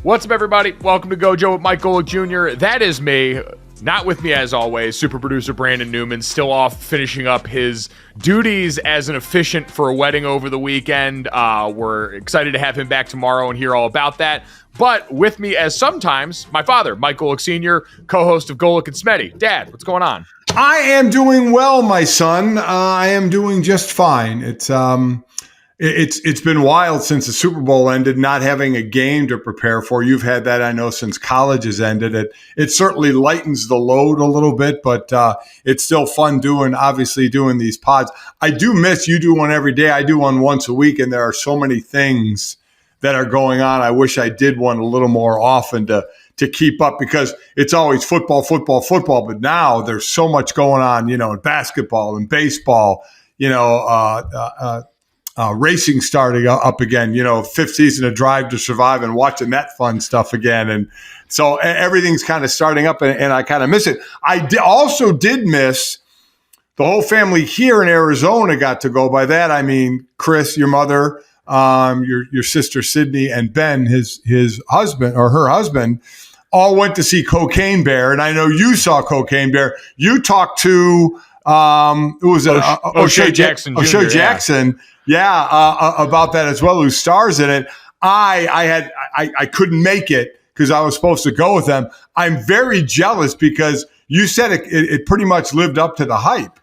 What's up, everybody? Welcome to Gojo with Mike Golic Jr. That is me. Not with me, as always, super producer Brandon Newman, still off finishing up his duties as an officiant for a wedding over the weekend. We're excited to have him back tomorrow and hear all about that. But with me, as sometimes, my father, Mike Golic Sr., co-host of Golic and Smetty. Dad, what's going on? I am doing well, my son. I am doing just fine. It's been wild since the Super Bowl ended, not having a game to prepare for. You've had that, I know, since college has ended. It certainly lightens the load a little bit, but it's still fun doing these pods. I do miss, you do one every day. I do one once a week, and there are so many things that are going on. I wish I did one a little more often to keep up, because it's always football. But now there's so much going on, in basketball and baseball, racing starting up again, fifth season of Drive to Survive, and watching that fun stuff again. And so everything's kind of starting up, and I kind of miss it. I also did miss the whole family here in Arizona got to go. By that, I mean, Chris, your mother, your sister Sydney, and Ben, his husband or her husband, all went to see Cocaine Bear. And I know you saw Cocaine Bear. You talked to, who was it? O'Shea Jackson Jr. O'Shea Jackson. Yeah, about that as well, who stars in it. I couldn't make it because I was supposed to go with them. I'm very jealous because you said it pretty much lived up to the hype.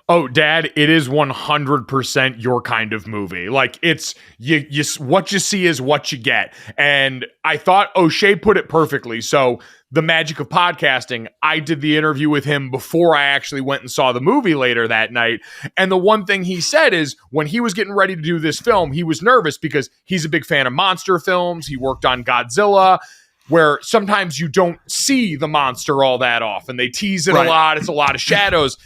Oh, Dad, it is 100% your kind of movie. Like, it's you what you see is what you get. And I thought O'Shea put it perfectly. So the magic of podcasting, I did the interview with him before I actually went and saw the movie later that night. And the one thing he said is when he was getting ready to do this film, he was nervous because he's a big fan of monster films. He worked on Godzilla, where sometimes you don't see the monster all that often. They tease it a lot. It's a lot of shadows.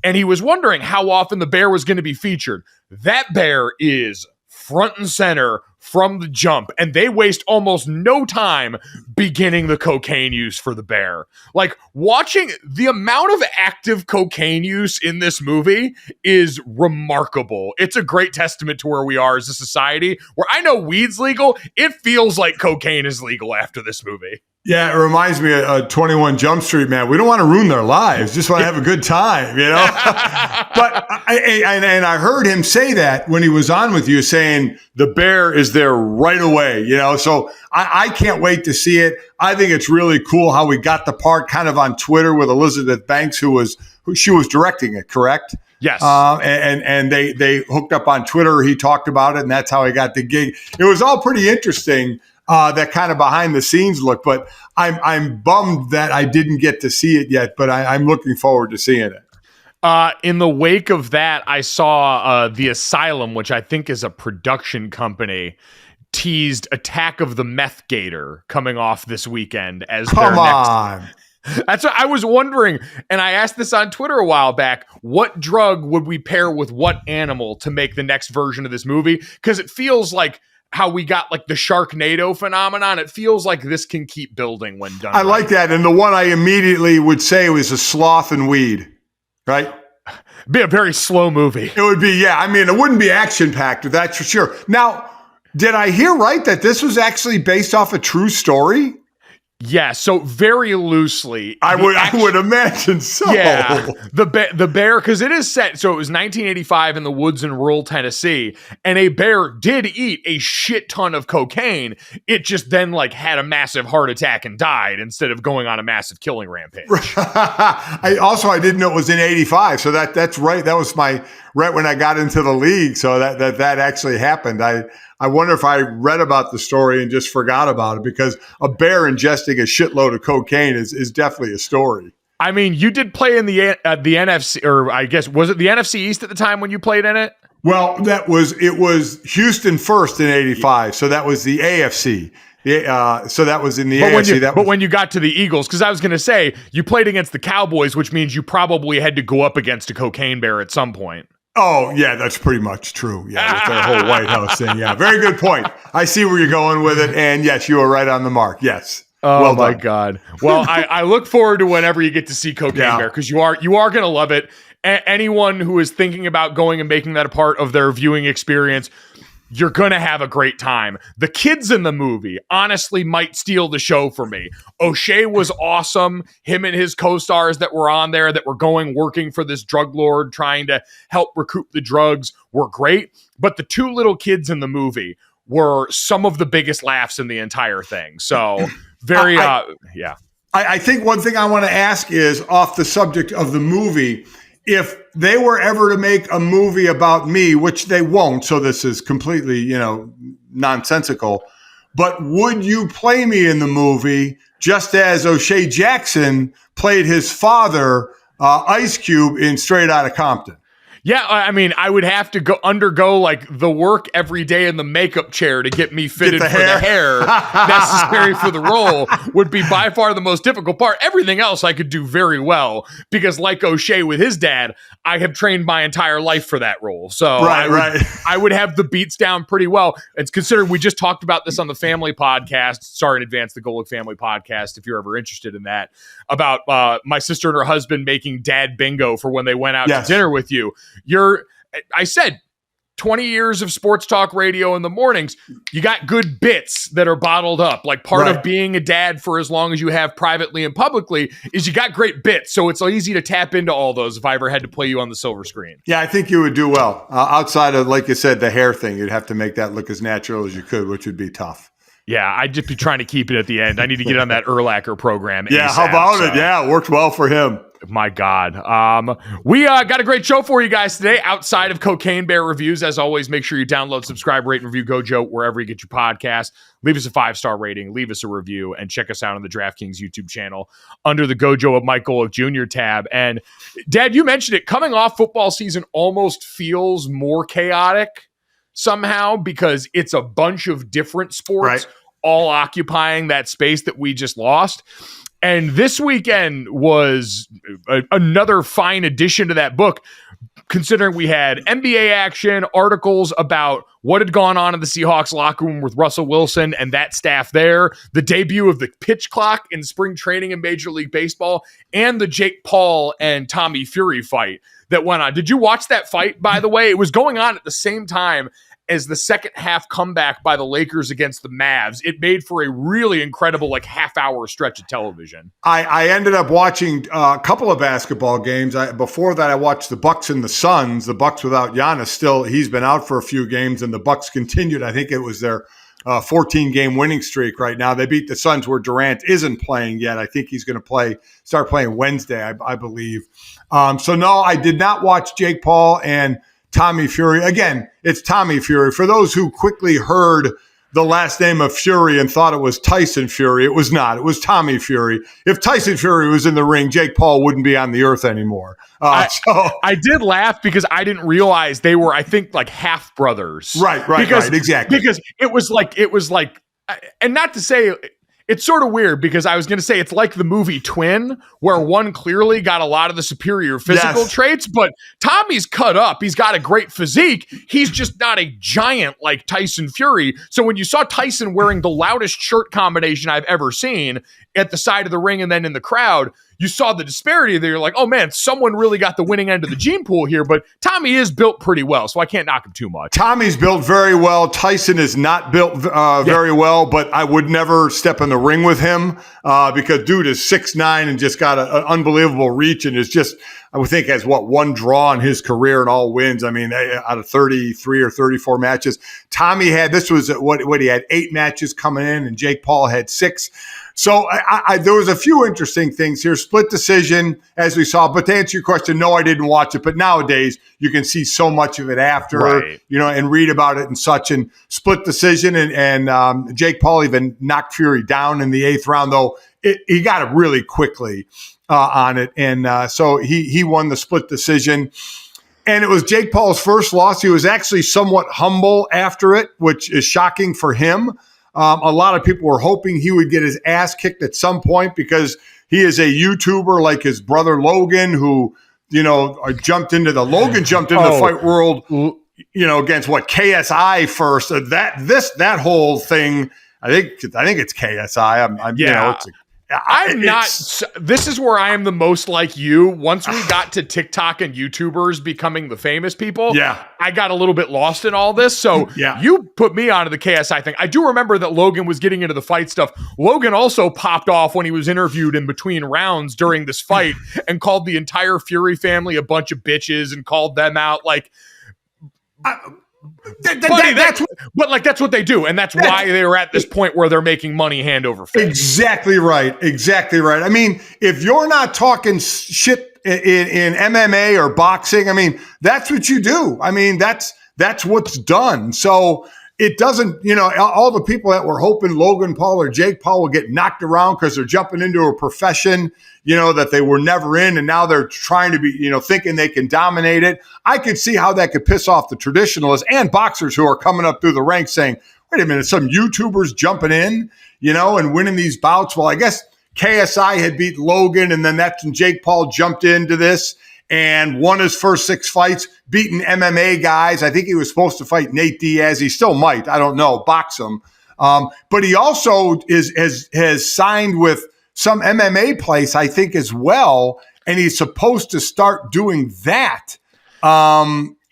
And he was wondering how often the bear was going to be featured. That bear is front and center from the jump, and they waste almost no time beginning the cocaine use for the bear. Like, watching the amount of active cocaine use in this movie is remarkable. It's a great testament to where we are as a society, where I know weed's legal. It feels like cocaine is legal after this movie. Yeah, it reminds me of 21 Jump Street, man. We don't want to ruin their lives. Just want to have a good time, But I heard him say that when he was on with you, saying the bear is there right away, So I can't wait to see it. I think it's really cool how we got the part kind of on Twitter with Elizabeth Banks, who she was directing it, correct? Yes. And they hooked up on Twitter. He talked about it, and that's how he got the gig. It was all pretty interesting. That kind of behind the scenes look, but I'm bummed that I didn't get to see it yet, but I'm looking forward to seeing it. In the wake of that, I saw The Asylum, which I think is a production company, teased Attack of the Meth Gator coming off this weekend as their next. That's what I was wondering, and I asked this on Twitter a while back. What drug would we pair with what animal to make the next version of this movie? Because it feels like how we got like the Sharknado phenomenon. It feels like this can keep building when done. I like that. And the one I immediately would say was a sloth and weed, right? Be a very slow movie. It would be, yeah. I mean, it wouldn't be action-packed, that's for sure. Now, did I hear right that this was actually based off a true story? Yeah, so very loosely. I would imagine so. Yeah, the bear, because it is set, so it was 1985 in the woods in rural Tennessee, and a bear did eat a shit ton of cocaine. It just then had a massive heart attack and died instead of going on a massive killing rampage. I didn't know it was in 85, so that's right. That was right when I got into the league, so that actually happened. I wonder if I read about the story and just forgot about it, because a bear ingesting a shitload of cocaine is definitely a story. I mean, you did play in the NFC, or I guess, was it the NFC East at the time when you played in it? Well, it was Houston first in 85. So that was the AFC. So that was in the AFC. When you got to the Eagles, because I was going to say, you played against the Cowboys, which means you probably had to go up against a cocaine bear at some point. Oh, yeah, that's pretty much true. Yeah, with their whole White House thing. Yeah, very good point. I see where you're going with it. And yes, you were right on the mark. Yes. Oh Well my done. God. Well, I look forward to whenever you get to see Cocaine Bear, because you are going to love it. Anyone who is thinking about going and making that a part of their viewing experience, you're going to have a great time. The kids in the movie honestly might steal the show for me. O'Shea was awesome. Him and his co-stars that were on there that were working for this drug lord, trying to help recoup the drugs, were great. But the two little kids in the movie were some of the biggest laughs in the entire thing. So yeah. I think one thing I want to ask is, off the subject of the movie, if they were ever to make a movie about me, which they won't, so this is completely, nonsensical, but would you play me in the movie just as O'Shea Jackson played his father, Ice Cube, in Straight Outta Compton? Yeah, I mean, I would have to undergo like the work every day in the makeup chair to get me fitted for the hair necessary for the role would be by far the most difficult part. Everything else I could do very well because, like O'Shea with his dad, I have trained my entire life for that role. So I would have the beats down pretty well. It's considered, we just talked about this on the family podcast. Sorry in advance, the Golic family podcast, if you're ever interested in that, about my sister and her husband making dad bingo for when they went out to dinner with you. I said 20 years of sports talk radio in the mornings. You got good bits that are bottled up. Like part of being a dad for as long as you have privately and publicly is you got great bits. So it's easy to tap into all those if I ever had to play you on the silver screen. Yeah, I think you would do well. Outside of, like you said, the hair thing, you'd have to make that look as natural as you could, which would be tough. Yeah, I'd just be trying to keep it at the end. I need to get on that Urlacher program. Yeah, ASAP, how about it? Yeah, it worked well for him. My God. We got a great show for you guys today outside of Cocaine Bear reviews. As always, make sure you download, subscribe, rate, and review Gojo wherever you get your podcast. Leave us a 5-star rating, leave us a review, and check us out on the DraftKings YouTube channel under the Gojo of Mike Golic Jr. tab. And Dad, you mentioned it. Coming off football season almost feels more chaotic somehow because it's a bunch of different sports all occupying that space that we just lost. And this weekend was another fine addition to that book, considering we had NBA action, articles about what had gone on in the Seahawks locker room with Russell Wilson and that staff there, the debut of the pitch clock in spring training in Major League Baseball, and the Jake Paul and Tommy Fury fight that went on. Did you watch that fight, by the way? It was going on at the same time as the second half comeback by the Lakers against the Mavs. It made for a really incredible half-hour stretch of television. I ended up watching a couple of basketball games. Before that, I watched the Bucks and the Suns. The Bucks without Giannis he's been out for a few games, and the Bucks continued. I think it was their 14-game winning streak right now. They beat the Suns where Durant isn't playing yet. I think he's going to start playing Wednesday, I believe. So no, I did not watch Jake Paul and Tommy Fury. Again, it's Tommy Fury. For those who quickly heard the last name of Fury and thought it was Tyson Fury, it was not. It was Tommy Fury. If Tyson Fury was in the ring, Jake Paul wouldn't be on the earth anymore. I did laugh because I didn't realize they were, I think, half brothers. Right, exactly. Because it was like, and not to say, it's sort of weird because I was going to say it's like the movie Twin, where one clearly got a lot of the superior physical traits, but Tommy's cut up. He's got a great physique. He's just not a giant like Tyson Fury. So when you saw Tyson wearing the loudest shirt combination I've ever seen at the side of the ring and then in the crowd, you saw the disparity there. You're like, oh man, someone really got the winning end of the gene pool here, but Tommy is built pretty well, so I can't knock him too much. Tommy's built very well. Tyson is not built very well, but I would never step in the ring with him because dude is 6'9" and just got an unbelievable reach and is just, I would think, has one draw in his career and all wins. I mean, out of 33 or 34 matches, Tommy had, this was what he had 8 matches coming in and Jake Paul had 6. So there was a few interesting things here. Split decision, as we saw. But to answer your question, no, I didn't watch it. But nowadays, you can see so much of it after, and read about it and such. And split decision, and Jake Paul even knocked Fury down in the 8th round, though he got it really quickly on it. And so he won the split decision. And it was Jake Paul's first loss. He was actually somewhat humble after it, which is shocking for him. A lot of people were hoping he would get his ass kicked at some point because he is a YouTuber like his brother Logan, who, jumped into the fight world, against KSI first. That whole thing I think it's KSI. This is where I am the most like you. Once we got to TikTok and YouTubers becoming the famous people, I got a little bit lost in all this. So you put me onto the KSI thing. I do remember that Logan was getting into the fight stuff. Logan also popped off when he was interviewed in between rounds during this fight and called the entire Fury family a bunch of bitches and called them out like... that's what they do, and that's why they're at this point where they're making money hand over fist. Exactly right. I mean, if you're not talking shit in MMA or boxing, I mean, that's what you do. I mean, that's what's done. So it doesn't, all the people that were hoping Logan Paul or Jake Paul will get knocked around because they're jumping into a profession, that they were never in, and now they're trying to be, thinking they can dominate it. I could see how that could piss off the traditionalists and boxers who are coming up through the ranks saying, wait a minute, some YouTubers jumping in, and winning these bouts. Well, I guess KSI had beat Logan, and then that's when Jake Paul jumped into this and won his first 6 fights, beating MMA guys. I think he was supposed to fight Nate Diaz. He still might. I don't know. Box him. But he also has signed with some MMA place, I think, as well. And he's supposed to start doing that.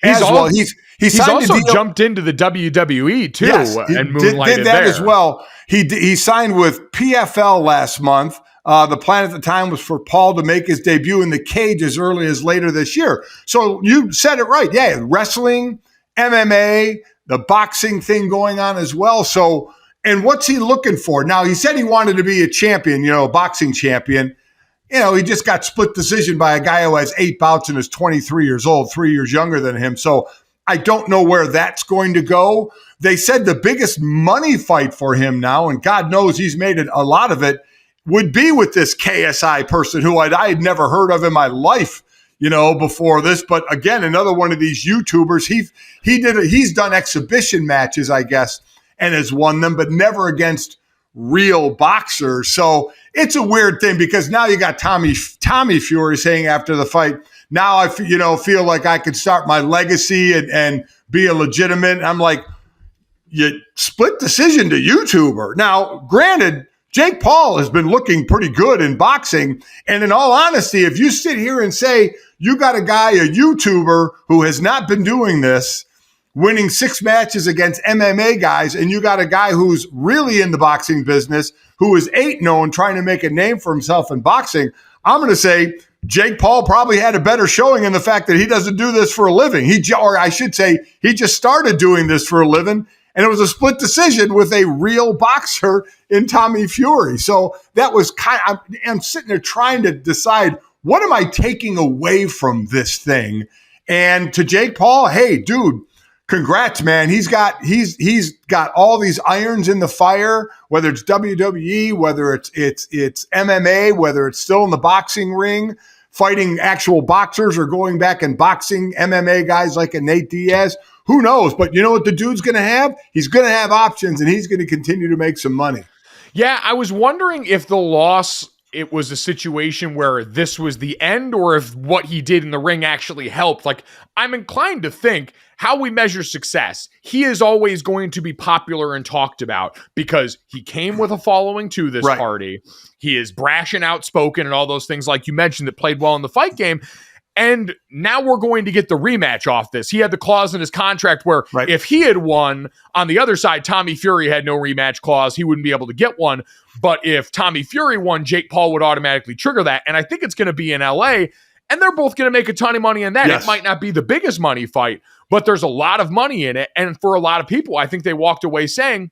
He's also jumped into the WWE too, and moonlighted did that there as well. He signed with PFL last month. The plan at the time was for Paul to make his debut in the cage as early as later this year. So you said it right. Yeah, wrestling, MMA, the boxing thing going on as well. So, and what's he looking for? Now, he said he wanted to be a champion, a boxing champion. He just got split decision by a guy who has 8 bouts and is 23 years old, 3 years younger than him. So I don't know where that's going to go. They said the biggest money fight for him now, and God knows he's made it a lot of it, would be with this KSI person who I had never heard of in my life, before this. But again, another one of these YouTubers. He's done exhibition matches, I guess, and has won them, but never against real boxers. So it's a weird thing because now you got Tommy Fury saying after the fight, now I feel like I could start my legacy and be a legitimate. I'm like, you split decision to YouTuber. Now, granted, Jake Paul has been looking pretty good in boxing. And in all honesty, if you sit here and say you got a guy, a YouTuber who has not been doing this, winning 6 matches against MMA guys, and you got a guy who's really in the boxing business, who is 8-0 and trying to make a name for himself in boxing, I'm going to say Jake Paul probably had a better showing in the fact that he doesn't do this for a living. He just started doing this for a living. And it was a split decision with a real boxer in Tommy Fury. So that was I'm sitting there trying to decide, what am I taking away from this thing? And to Jake Paul, hey, dude, congrats, man. He's got all these irons in the fire, whether it's WWE, whether it's MMA, whether it's still in the boxing ring, fighting actual boxers or going back and boxing MMA guys like a Nate Diaz. Who knows? But you know what the dude's going to have? He's going to have options, and he's going to continue to make some money. Yeah, I was wondering if the loss, it was a situation where this was the end, or if what he did in the ring actually helped. Like, I'm inclined to think how we measure success. He is always going to be popular and talked about because he came with a following to this party. He is brash and outspoken and all those things, like you mentioned, that played well in the fight game. And now we're going to get the rematch off this. He had the clause in his contract where if he had won, on the other side, Tommy Fury had no rematch clause. He wouldn't be able to get one. But if Tommy Fury won, Jake Paul would automatically trigger that. And I think it's going to be in LA. And they're both going to make a ton of money in that. Yes. It might not be the biggest money fight, but there's a lot of money in it. And for a lot of people, I think they walked away saying,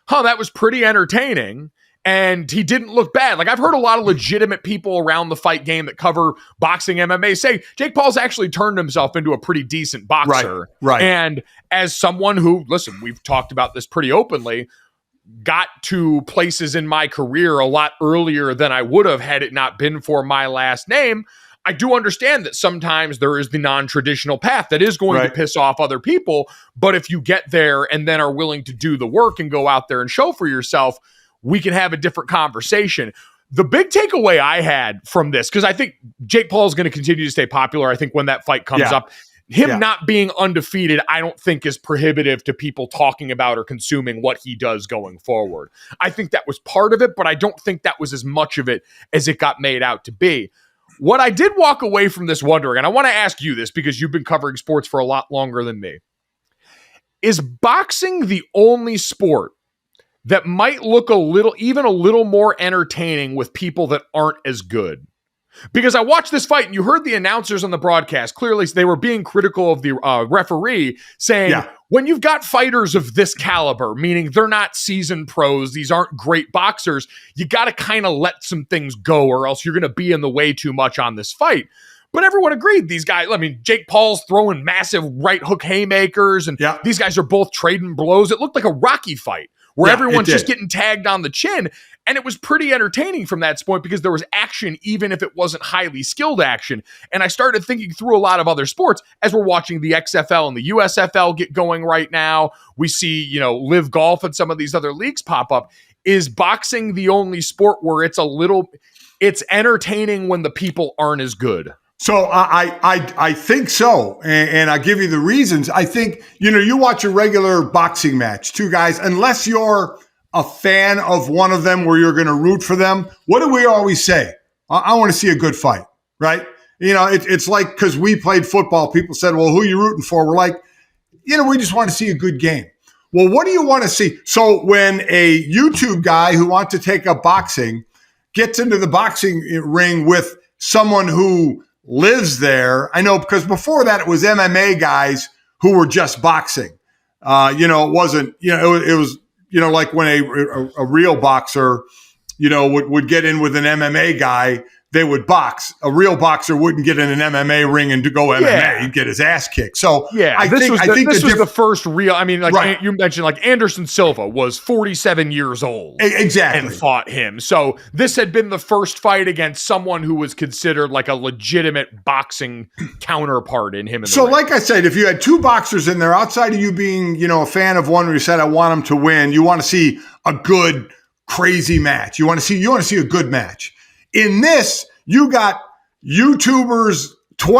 that was pretty entertaining. And he didn't look bad. Like, I've heard a lot of legitimate people around the fight game that cover boxing MMA say Jake Paul's actually turned himself into a pretty decent boxer. Right. And as someone who, listen, we've talked about this pretty openly, got to places in my career a lot earlier than I would have had it not been for my last name, I do understand that sometimes there is the non-traditional path that is going to piss off other people. But if you get there and then are willing to do the work and go out there and show for yourself, we can have a different conversation. The big takeaway I had from this, because I think Jake Paul is going to continue to stay popular. I think when that fight comes up, Him not being undefeated, I don't think is prohibitive to people talking about or consuming what he does going forward. I think that was part of it, but I don't think that was as much of it as it got made out to be. What I did walk away from this wondering, and I want to ask you this because you've been covering sports for a lot longer than me. Is boxing the only sport that might look even a little more entertaining with people that aren't as good? Because I watched this fight and you heard the announcers on the broadcast. Clearly, they were being critical of the referee, saying, when you've got fighters of this caliber, meaning they're not seasoned pros, these aren't great boxers, you got to kind of let some things go or else you're going to be in the way too much on this fight. But everyone agreed. These guys, I mean, Jake Paul's throwing massive right hook haymakers, and these guys are both trading blows. It looked like a Rocky fight where everyone's just getting tagged on the chin. And it was pretty entertaining from that point because there was action, even if it wasn't highly skilled action. And I started thinking through a lot of other sports as we're watching the XFL and the USFL get going right now. We see, Live Golf and some of these other leagues pop up. Is boxing the only sport where it's entertaining when the people aren't as good? So I think so, and I'll give you the reasons. I think, you watch a regular boxing match, two guys, unless you're a fan of one of them where you're going to root for them. What do we always say? I want to see a good fight, right? It's like, because we played football, people said, well, who are you rooting for? We're like, we just want to see a good game. Well, what do you want to see? So when a YouTube guy who wants to take up boxing gets into the boxing ring with someone who lives there, I know, because before that it was MMA guys who were just boxing. It wasn't, it was, like when a real boxer, would get in with an MMA guy, they would box. A real boxer wouldn't get in an MMA ring and to go MMA. He'd get his ass kicked. So I think this was the first real. I mean, you mentioned, like Anderson Silva was 47 years old, exactly, and fought him. So this had been the first fight against someone who was considered like a legitimate boxing counterpart in him. Like I said, if you had two boxers in there, outside of you being, a fan of one where you said, I want him to win, you want to see a good, crazy match. You want to see a good match. In this, you got YouTubers,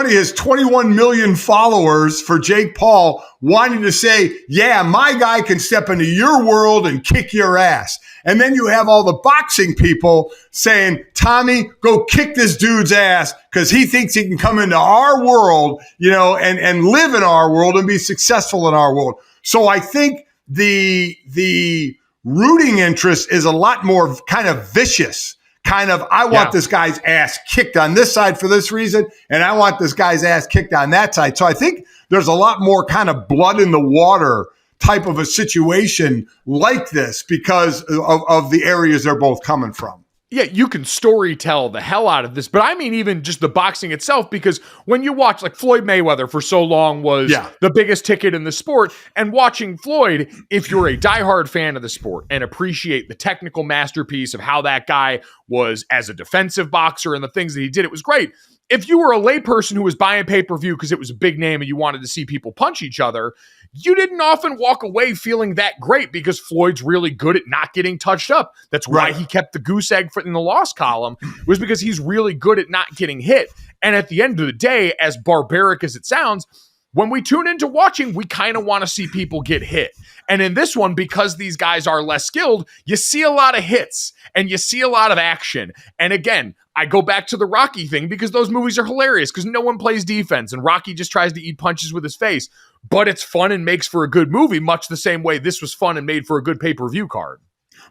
his 21 million followers for Jake Paul wanting to say, yeah, my guy can step into your world and kick your ass. And then you have all the boxing people saying, Tommy, go kick this dude's ass because he thinks he can come into our world, and live in our world and be successful in our world. So I think the rooting interest is a lot more kind of vicious. I want this guy's ass kicked on this side for this reason, and I want this guy's ass kicked on that side. So I think there's a lot more kind of blood in the water type of a situation like this because of the areas they're both coming from. Yeah, you can story tell the hell out of this, but I mean even just the boxing itself, because when you watch, like, Floyd Mayweather for so long was the biggest ticket in the sport, and watching Floyd, if you're a diehard fan of the sport and appreciate the technical masterpiece of how that guy was as a defensive boxer and the things that he did, it was great. If you were a layperson who was buying pay-per-view because it was a big name and you wanted to see people punch each other, you didn't often walk away feeling that great because Floyd's really good at not getting touched up. That's why he kept the goose egg in the loss column, was because he's really good at not getting hit. And at the end of the day, as barbaric as it sounds, when we tune into watching, we kind of want to see people get hit. And in this one, because these guys are less skilled, you see a lot of hits and you see a lot of action. And again, I go back to the Rocky thing because those movies are hilarious because no one plays defense and Rocky just tries to eat punches with his face. But it's fun and makes for a good movie, much the same way this was fun and made for a good pay-per-view card.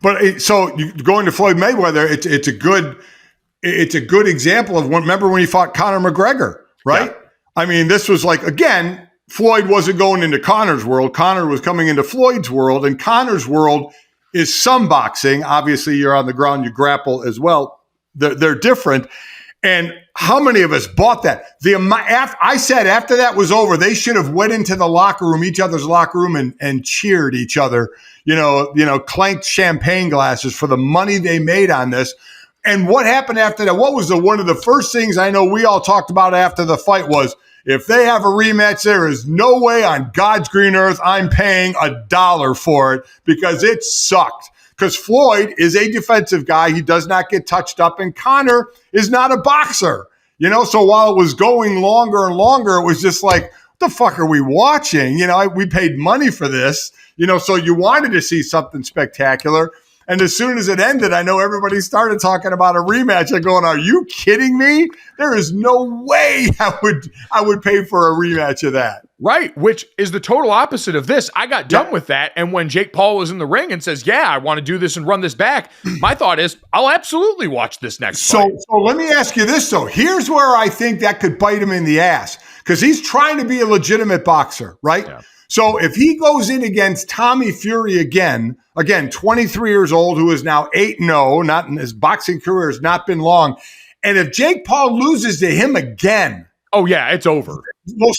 But so going to Floyd Mayweather, it's a good example of remember when he fought Conor McGregor, right? Yeah. I mean, this was like, again, Floyd wasn't going into Conor's world. Conor was coming into Floyd's world, and Conor's world is some boxing. Obviously, you're on the ground, you grapple as well. They're different. And how many of us bought that? I said after that was over, they should have went into the locker room, each other's locker room, and cheered each other. Clanked champagne glasses for the money they made on this. And what happened after that? What was one of the first things I know we all talked about after the fight was, if they have a rematch, there is no way on God's green earth I'm paying $1 for it because it sucked. Because Floyd is a defensive guy. He does not get touched up. And Conor is not a boxer. So while it was going longer and longer, it was just like, what the fuck are we watching? We paid money for this, so you wanted to see something spectacular. And as soon as it ended, I know everybody started talking about a rematch. I'm going, are you kidding me? There is no way I would pay for a rematch of that. Right, which is the total opposite of this. I got done with that, and when Jake Paul was in the ring and says, yeah, I want to do this and run this back, my thought is, I'll absolutely watch this next fight. So let me ask you this, though. Here's where I think that could bite him in the ass, because he's trying to be a legitimate boxer, right? Yeah. So if he goes in against Tommy Fury again, 23 years old, who is now 8-0, not in his boxing career has not been long, and if Jake Paul loses to him again, oh yeah, it's over. Well,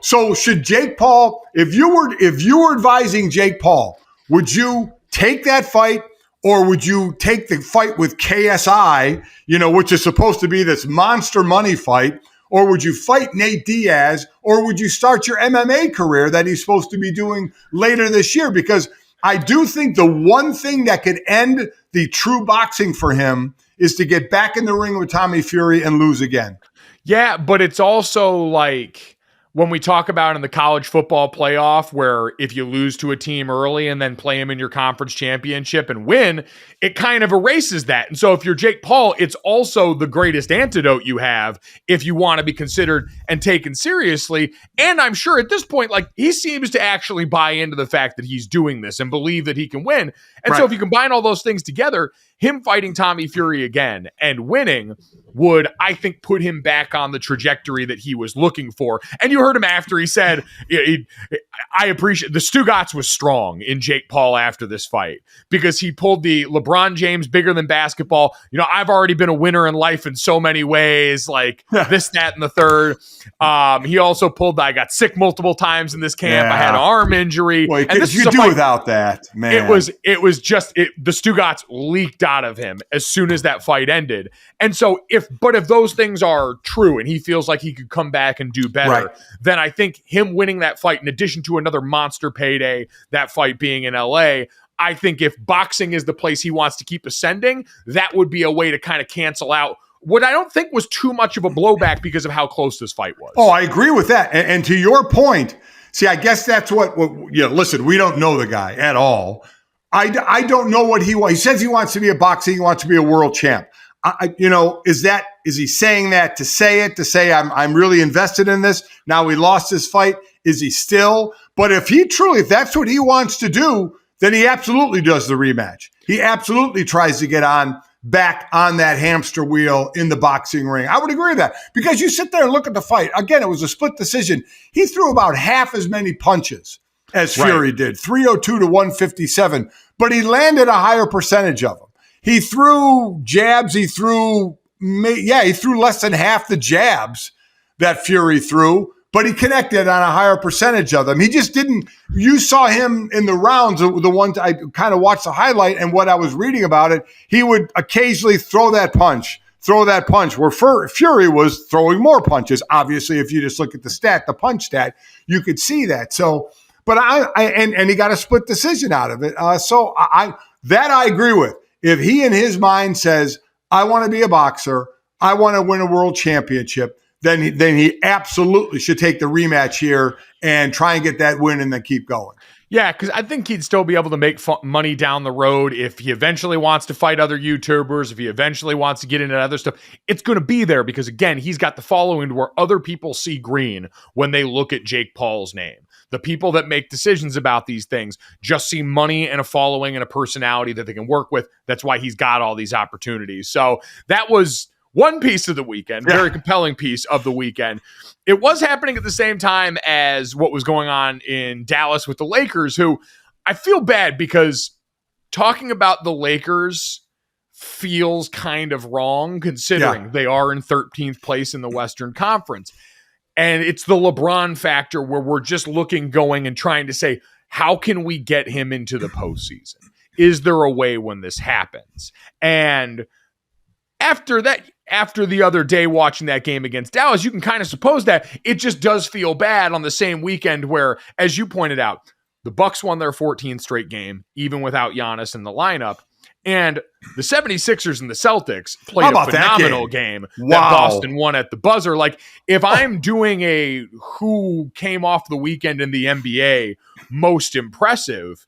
so should Jake Paul, if you were advising Jake Paul, would you take that fight, or would you take the fight with KSI, which is supposed to be this monster money fight? Or would you fight Nate Diaz, or would you start your MMA career that he's supposed to be doing later this year? Because I do think the one thing that could end the true boxing for him is to get back in the ring with Tommy Fury and lose again. Yeah, but it's also like when we talk about in the college football playoff, where if you lose to a team early and then play them in your conference championship and win, it kind of erases that. And so if you're Jake Paul, it's also the greatest antidote you have if you want to be considered and taken seriously. And I'm sure at this point, like, he seems to actually buy into the fact that he's doing this and believe that he can win. And so if you combine all those things together, him fighting Tommy Fury again and winning would, I think, put him back on the trajectory that he was looking for. And you heard him after he said, I appreciate the Stugotz was strong in Jake Paul after this fight, because he pulled the LeBron James bigger than basketball. I've already been a winner in life in so many ways, like this, that, and the third. He also pulled, I got sick multiple times in this camp. I had an arm injury. Boy, and this you do without that, man. It was just the Stugotz leaked out of him as soon as that fight ended. And so if those things are true and he feels like he could come back and do better, then I think him winning that fight, in addition to another monster payday, that fight being in LA, I think if boxing is the place he wants to keep ascending, that would be a way to kind of cancel out what I don't think was too much of a blowback because of how close this fight was. Oh, I agree with that. And to your point, see, I guess that's what listen, we don't know the guy at all. I don't know what he wants. He says he wants to be a boxer. He wants to be a world champ. Is he saying that to say I'm really invested in this? Now he lost his fight. Is he still? But if that's what he wants to do, then he absolutely does the rematch. He absolutely tries to get back on that hamster wheel in the boxing ring. I would agree with that, because you sit there and look at the fight. Again, it was a split decision. He threw about half as many punches as Fury did, 302 to 157, but he landed a higher percentage of them. He threw jabs. He threw less than half the jabs that Fury threw, but he connected on a higher percentage of them. He just didn't. You saw him in the rounds, the ones I kind of watched the highlight, and what I was reading about it, he would occasionally throw that punch, where Fury was throwing more punches. Obviously, if you just look at the punch stat, you could see that. So, but and he got a split decision out of it. So I agree with. If he in his mind says, I want to be a boxer, I want to win a world championship, then he absolutely should take the rematch here and try and get that win and then keep going. Yeah, because I think he'd still be able to make money down the road if he eventually wants to fight other YouTubers, if he eventually wants to get into other stuff. It's going to be there because, again, he's got the following to where other people see green when they look at Jake Paul's name. The people that make decisions about these things just see money and a following and a personality that they can work with. That's why he's got all these opportunities. So that was one piece of the weekend, very compelling piece of the weekend. It was happening at the same time as what was going on in Dallas with the Lakers, who I feel bad because talking about the Lakers feels kind of wrong considering they are in 13th place in the Western Conference. And it's the LeBron factor where we're just going and trying to say, how can we get him into the postseason? Is there a way when this happens? And after the other day watching that game against Dallas, you can kind of suppose that it just does feel bad on the same weekend where, as you pointed out, the Bucks won their 14th straight game, even without Giannis in the lineup. And the 76ers and the Celtics played a phenomenal game that Boston won at the buzzer. Like, if I'm doing a who came off the weekend in the NBA most impressive,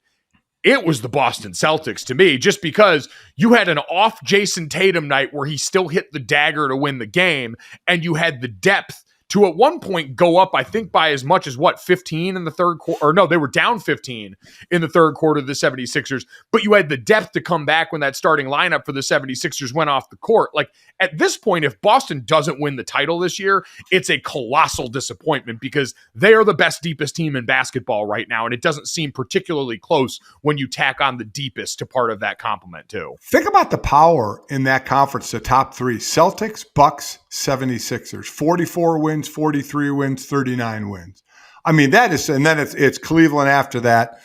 it was the Boston Celtics to me, just because you had an off Jason Tatum night where he still hit the dagger to win the game, and you had the depth to at one point go up, I think, by as much as 15 in the third quarter, or no, they were down 15 in the third quarter of the 76ers, but you had the depth to come back when that starting lineup for the 76ers went off the court. Like, at this point, if Boston doesn't win the title this year, it's a colossal disappointment, because they are the best, deepest team in basketball right now, and it doesn't seem particularly close when you tack on the deepest to part of that compliment too. Think about the power in that conference, the top three: Celtics, Bucks, 76ers. 44 wins, 43 wins, 39 wins. I mean, that is, and then it's Cleveland after that,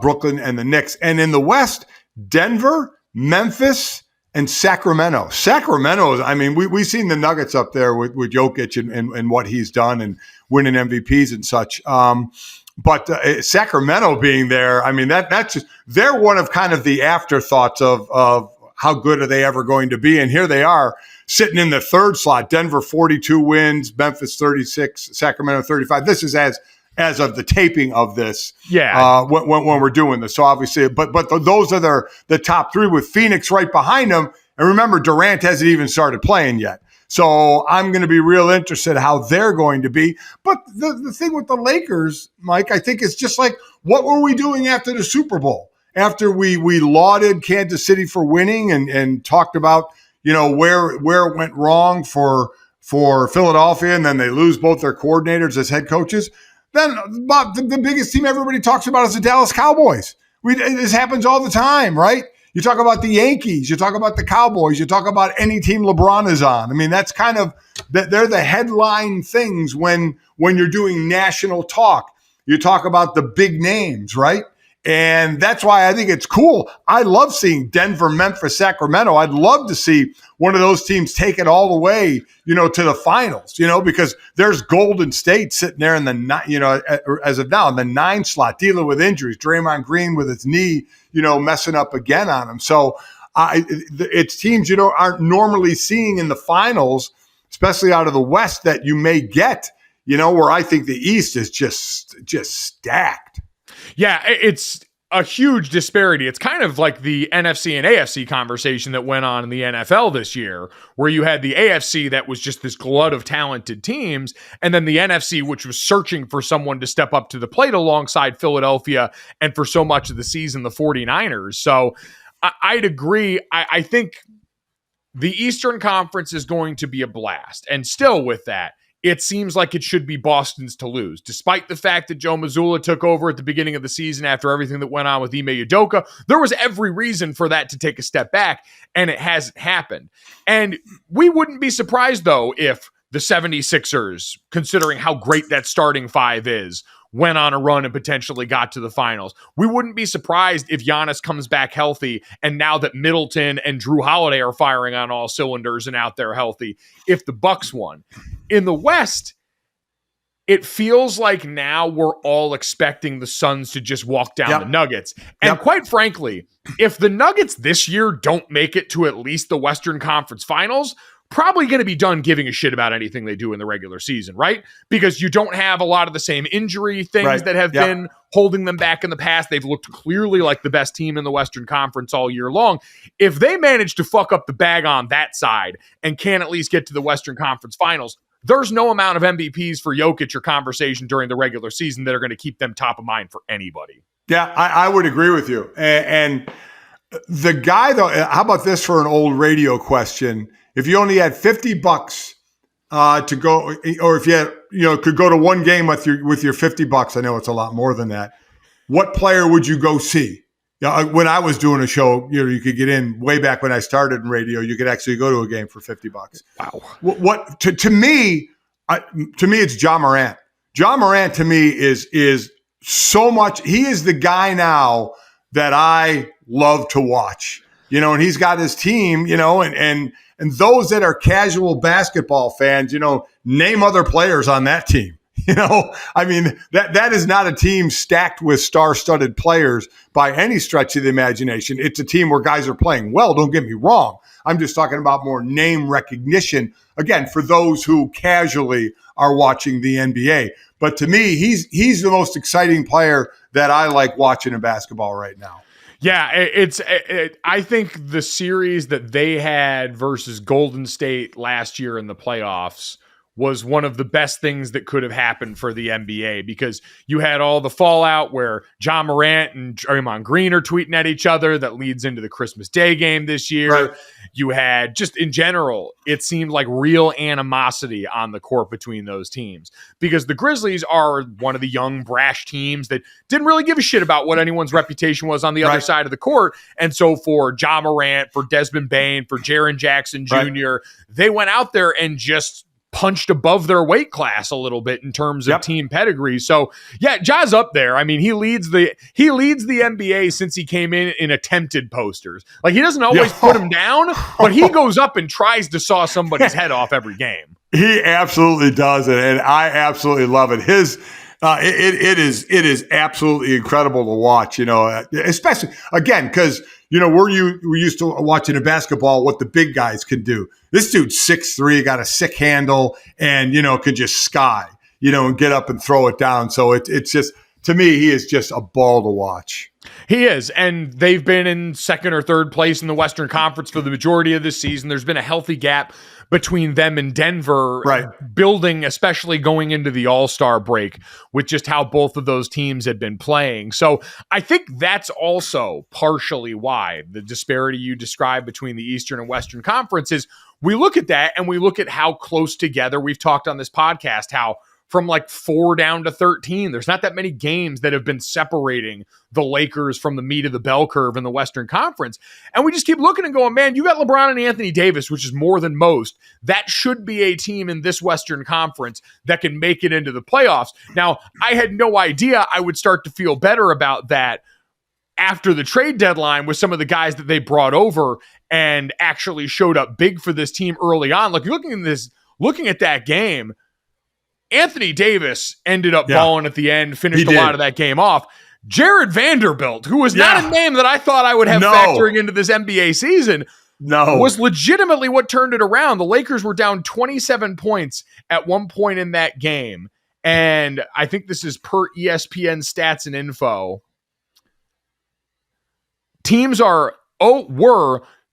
Brooklyn and the Knicks. And in the West, Denver, Memphis, and Sacramento. Sacramento, I mean, we've seen the Nuggets up there with Jokic and what he's done and winning MVPs and such. But Sacramento being there, I mean, that's just, they're one of kind of the afterthoughts of how good are they ever going to be. And here they are sitting in the third slot. Denver 42 wins, Memphis 36, Sacramento 35. This is as of the taping of this, when we're doing this. So obviously, but those are the top three, with Phoenix right behind them. And remember, Durant hasn't even started playing yet. So I'm going to be real interested how they're going to be. But the thing with the Lakers, Mike, I think is just like, what were we doing after the Super Bowl? After we lauded Kansas City for winning and talked about, where it went wrong for Philadelphia, and then they lose both their coordinators as head coaches. Then the biggest team everybody talks about is the Dallas Cowboys. This happens all the time, right? You talk about the Yankees, you talk about the Cowboys, you talk about any team LeBron is on. I mean, that's kind of, they're the headline things when you're doing national talk. You talk about the big names, right? And that's why I think it's cool. I love seeing Denver, Memphis, Sacramento. I'd love to see one of those teams take it all the way, to the finals, because there's Golden State sitting there in the, as of now, in the 9 slot, dealing with injuries. Draymond Green with his knee, messing up again on him. So it's teams, aren't normally seeing in the finals, especially out of the West, that you may get, where I think the East is just stacked. Yeah, it's a huge disparity. It's kind of like the NFC and AFC conversation that went on in the NFL this year, where you had the AFC that was just this glut of talented teams, and then the NFC, which was searching for someone to step up to the plate alongside Philadelphia, and for so much of the season, the 49ers. So I'd agree. I think the Eastern Conference is going to be a blast. And still with that, it seems like it should be Boston's to lose, despite the fact that Joe Mazzulla took over at the beginning of the season after everything that went on with Ime Udoka. There was every reason for that to take a step back, and it hasn't happened. And we wouldn't be surprised, though, if the 76ers, considering how great that starting five is, went on a run and potentially got to the finals. We wouldn't be surprised if Giannis comes back healthy, and now that Middleton and Drew Holiday are firing on all cylinders and out there healthy, if the Bucks won. In the West, it feels like now we're all expecting the Suns to just walk down the Nuggets. And quite frankly, if the Nuggets this year don't make it to at least the Western Conference Finals, probably going to be done giving a shit about anything they do in the regular season, right? Because you don't have a lot of the same injury things that have been holding them back in the past. They've looked clearly like the best team in the Western Conference all year long. If they manage to fuck up the bag on that side and can at least get to the Western Conference Finals, there's no amount of MVPs for Jokic or conversation during the regular season that are going to keep them top of mind for anybody. Yeah, I would agree with you. And the guy, though, how about this for an old radio question? If you only had $50 to go, or if you had, could go to one game with your $50, I know it's a lot more than that. What player would you go see? When I was doing a show, you could get in way back when I started in radio. You could actually go to a game for $50. Wow. What to me, it's Ja Morant. Ja Morant to me is so much. He is the guy now that I love to watch. And he's got his team. And those that are casual basketball fans, name other players on that team. I mean, that is not a team stacked with star-studded players by any stretch of the imagination. It's a team where guys are playing well, don't get me wrong. I'm just talking about more name recognition, again, for those who casually are watching the NBA. But to me, he's the most exciting player that I like watching in basketball right now. Yeah, I think the series that they had versus Golden State last year in the playoffs was one of the best things that could have happened for the NBA, because you had all the fallout where John Morant and Draymond Green are tweeting at each other that leads into the Christmas Day game this year. Right. You had, just in general, it seemed like real animosity on the court between those teams, because the Grizzlies are one of the young, brash teams that didn't really give a shit about what anyone's reputation was on the other side of the court. And so for John Morant, for Desmond Bane, for Jaren Jackson Jr., they went out there and just punched above their weight class a little bit in terms of team pedigree. So yeah, Ja's up there. I mean, he leads the NBA since he came in attempted posters. Like, he doesn't always put him down, but he goes up and tries to saw somebody's head off every game. He absolutely does it, and I absolutely love it. It is absolutely incredible to watch, especially, again, because, we're used to watching in basketball what the big guys can do. This dude's 6'3", got a sick handle, and, could just sky, and get up and throw it down. So it's just, to me, he is just a ball to watch. He is, and they've been in second or third place in the Western Conference for the majority of this season. There's been a healthy gap between them and Denver, building, especially going into the All-Star break, with just how both of those teams had been playing. So I think that's also partially why the disparity you described between the Eastern and Western Conference is, we look at that and we look at how close together, we've talked on this podcast, how from like 4 down to 13, there's not that many games that have been separating the Lakers from the meat of the bell curve in the Western Conference. And we just keep looking and going, man, you got LeBron and Anthony Davis, which is more than most. That should be a team in this Western Conference that can make it into the playoffs. Now, I had no idea I would start to feel better about that after the trade deadline with some of the guys that they brought over and actually showed up big for this team early on. Like, looking at that game, Anthony Davis ended up balling at the end, finished a lot of that game off. Jared Vanderbilt, who was not a name that I thought I would have factoring into this NBA season, was legitimately what turned it around. The Lakers were down 27 points at one point in that game. And I think this is per ESPN stats and info. Teams were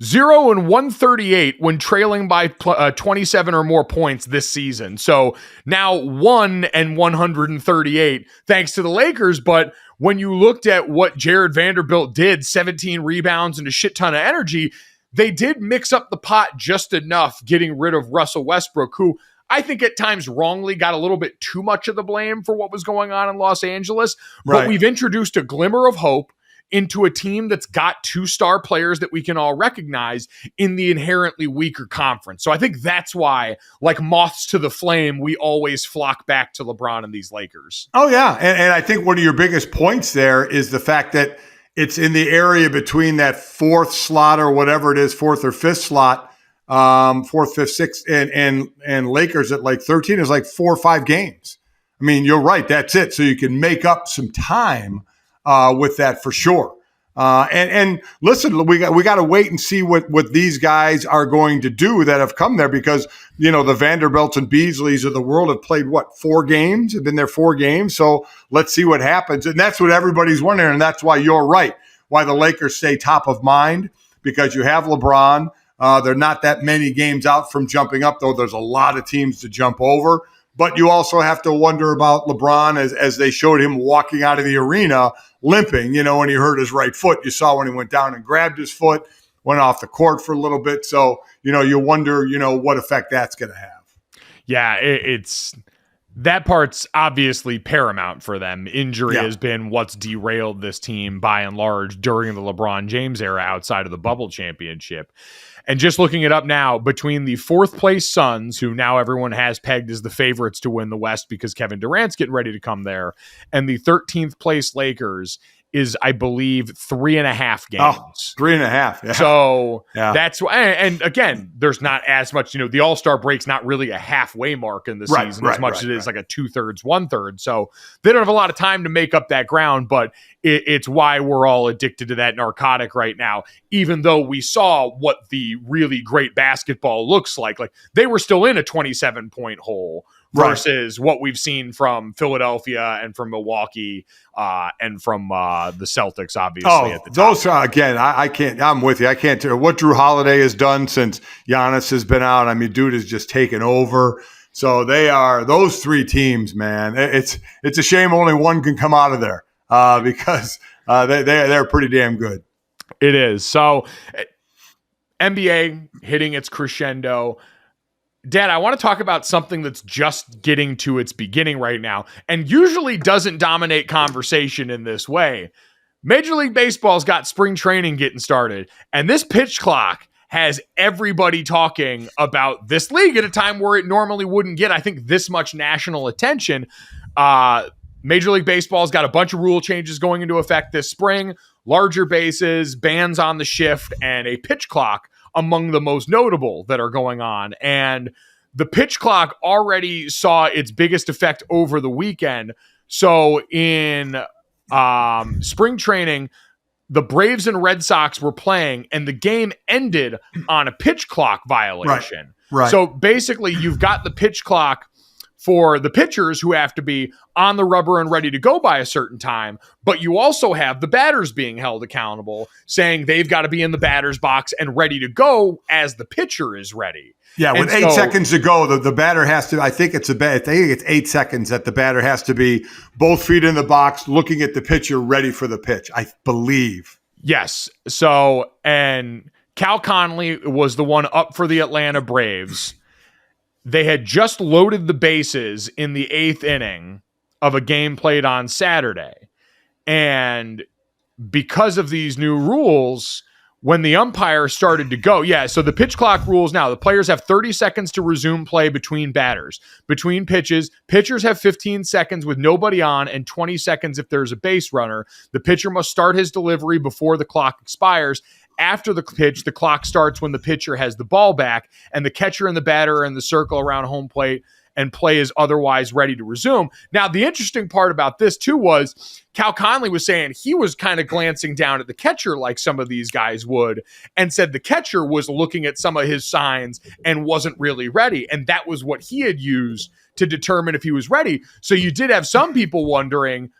0-138 when trailing by 27 or more points this season. So now 1-138 thanks to the Lakers. But when you looked at what Jared Vanderbilt did, 17 rebounds and a shit ton of energy, they did mix up the pot just enough, getting rid of Russell Westbrook, who I think at times wrongly got a little bit too much of the blame for what was going on in Los Angeles. But we've introduced a glimmer of hope into a team that's got 2-star players that we can all recognize in the inherently weaker conference. So I think that's why, like moths to the flame, we always flock back to LeBron and these Lakers. Oh, yeah. And I think one of your biggest points there is the fact that it's in the area between that 4th slot or whatever it is, 4th or 5th slot, 4th, 5th, 6th, and Lakers at like 13 is like 4 or 5 games. I mean, you're right. That's it. So you can make up some time with that for sure. And listen, we got to wait and see what these guys are going to do that have come there, because, the Vanderbilts and Beasleys of the world have played 4 games, have been there 4 games. So let's see what happens. And that's what everybody's wondering. And that's why you're right, why the Lakers stay top of mind, because you have LeBron. They're not that many games out from jumping up, though. There's a lot of teams to jump over. But you also have to wonder about LeBron as they showed him walking out of the arena limping, when he hurt his right foot. You saw when he went down and grabbed his foot, went off the court for a little bit. So, you wonder, what effect that's going to have. Yeah, it's that part's obviously paramount for them. Injury has been what's derailed this team by and large during the LeBron James era outside of the bubble championship. And just looking it up now, between the 4th place Suns, who now everyone has pegged as the favorites to win the West because Kevin Durant's getting ready to come there, and the 13th place Lakers, is, I believe, 3.5 games. Oh, 3.5. Yeah. So that's why. And again, there's not as much, the All-Star break's not really a halfway mark in the season as much as it is like a 2/3, 1/3. So they don't have a lot of time to make up that ground, but it's why we're all addicted to that narcotic right now, even though we saw what the really great basketball looks like. Like, they were still in a 27-point hole versus what we've seen from Philadelphia and from Milwaukee and from the Celtics, obviously. At the top. Those again, I can't. I'm with you. I can't tell what Drew Holiday has done since Giannis has been out. I mean, dude has just taken over. So they are those three teams, man. It's a shame only one can come out of there because they're pretty damn good. It is. So NBA hitting its crescendo. Dad, I want to talk about something that's just getting to its beginning right now and usually doesn't dominate conversation in this way. Major League Baseball's got spring training getting started, and this pitch clock has everybody talking about this league at a time where it normally wouldn't get, I think, this much national attention. Major League Baseball's got a bunch of rule changes going into effect this spring, larger bases, bans on the shift, and a pitch clock among the most notable that are going on. And the pitch clock already saw its biggest effect over the weekend. So in spring training, the Braves and Red Sox were playing, and the game ended on a pitch clock violation. Right. So basically, you've got the pitch clock for the pitchers who have to be on the rubber and ready to go by a certain time, but you also have the batters being held accountable, saying they've got to be in the batter's box and ready to go as the pitcher is ready. Yeah, with 8 seconds to go, the batter has to, I think it's 8 seconds that the batter has to be both feet in the box, looking at the pitcher, ready for the pitch, I believe. Yes. So, and Cal Conley was the one up for the Atlanta Braves. They had just loaded the bases in the 8th inning of a game played on Saturday. And because of these new rules, when the umpire started to go, so the pitch clock rules now, the players have 30 seconds to resume play between batters. Between pitches, pitchers have 15 seconds with nobody on and 20 seconds if there's a base runner. The pitcher must start his delivery before the clock expires. After the pitch, the clock starts when the pitcher has the ball back, and the catcher and the batter are in the circle around home plate, and play is otherwise ready to resume. Now, the interesting part about this, too, was Cal Conley was saying he was kind of glancing down at the catcher like some of these guys would, and said the catcher was looking at some of his signs and wasn't really ready, and that was what he had used to determine if he was ready. So you did have some people wondering,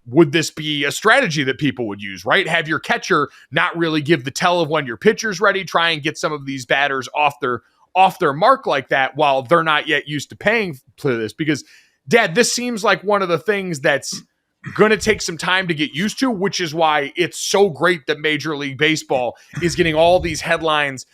would this be a strategy that people would use, right? Have your catcher not really give the tell of when your pitcher's ready, try and get some of these batters off their mark like that while they're not yet used to paying for this. Because, Dad, this seems like one of the things that's going to take some time to get used to, which is why it's so great that Major League Baseball is getting all these headlines,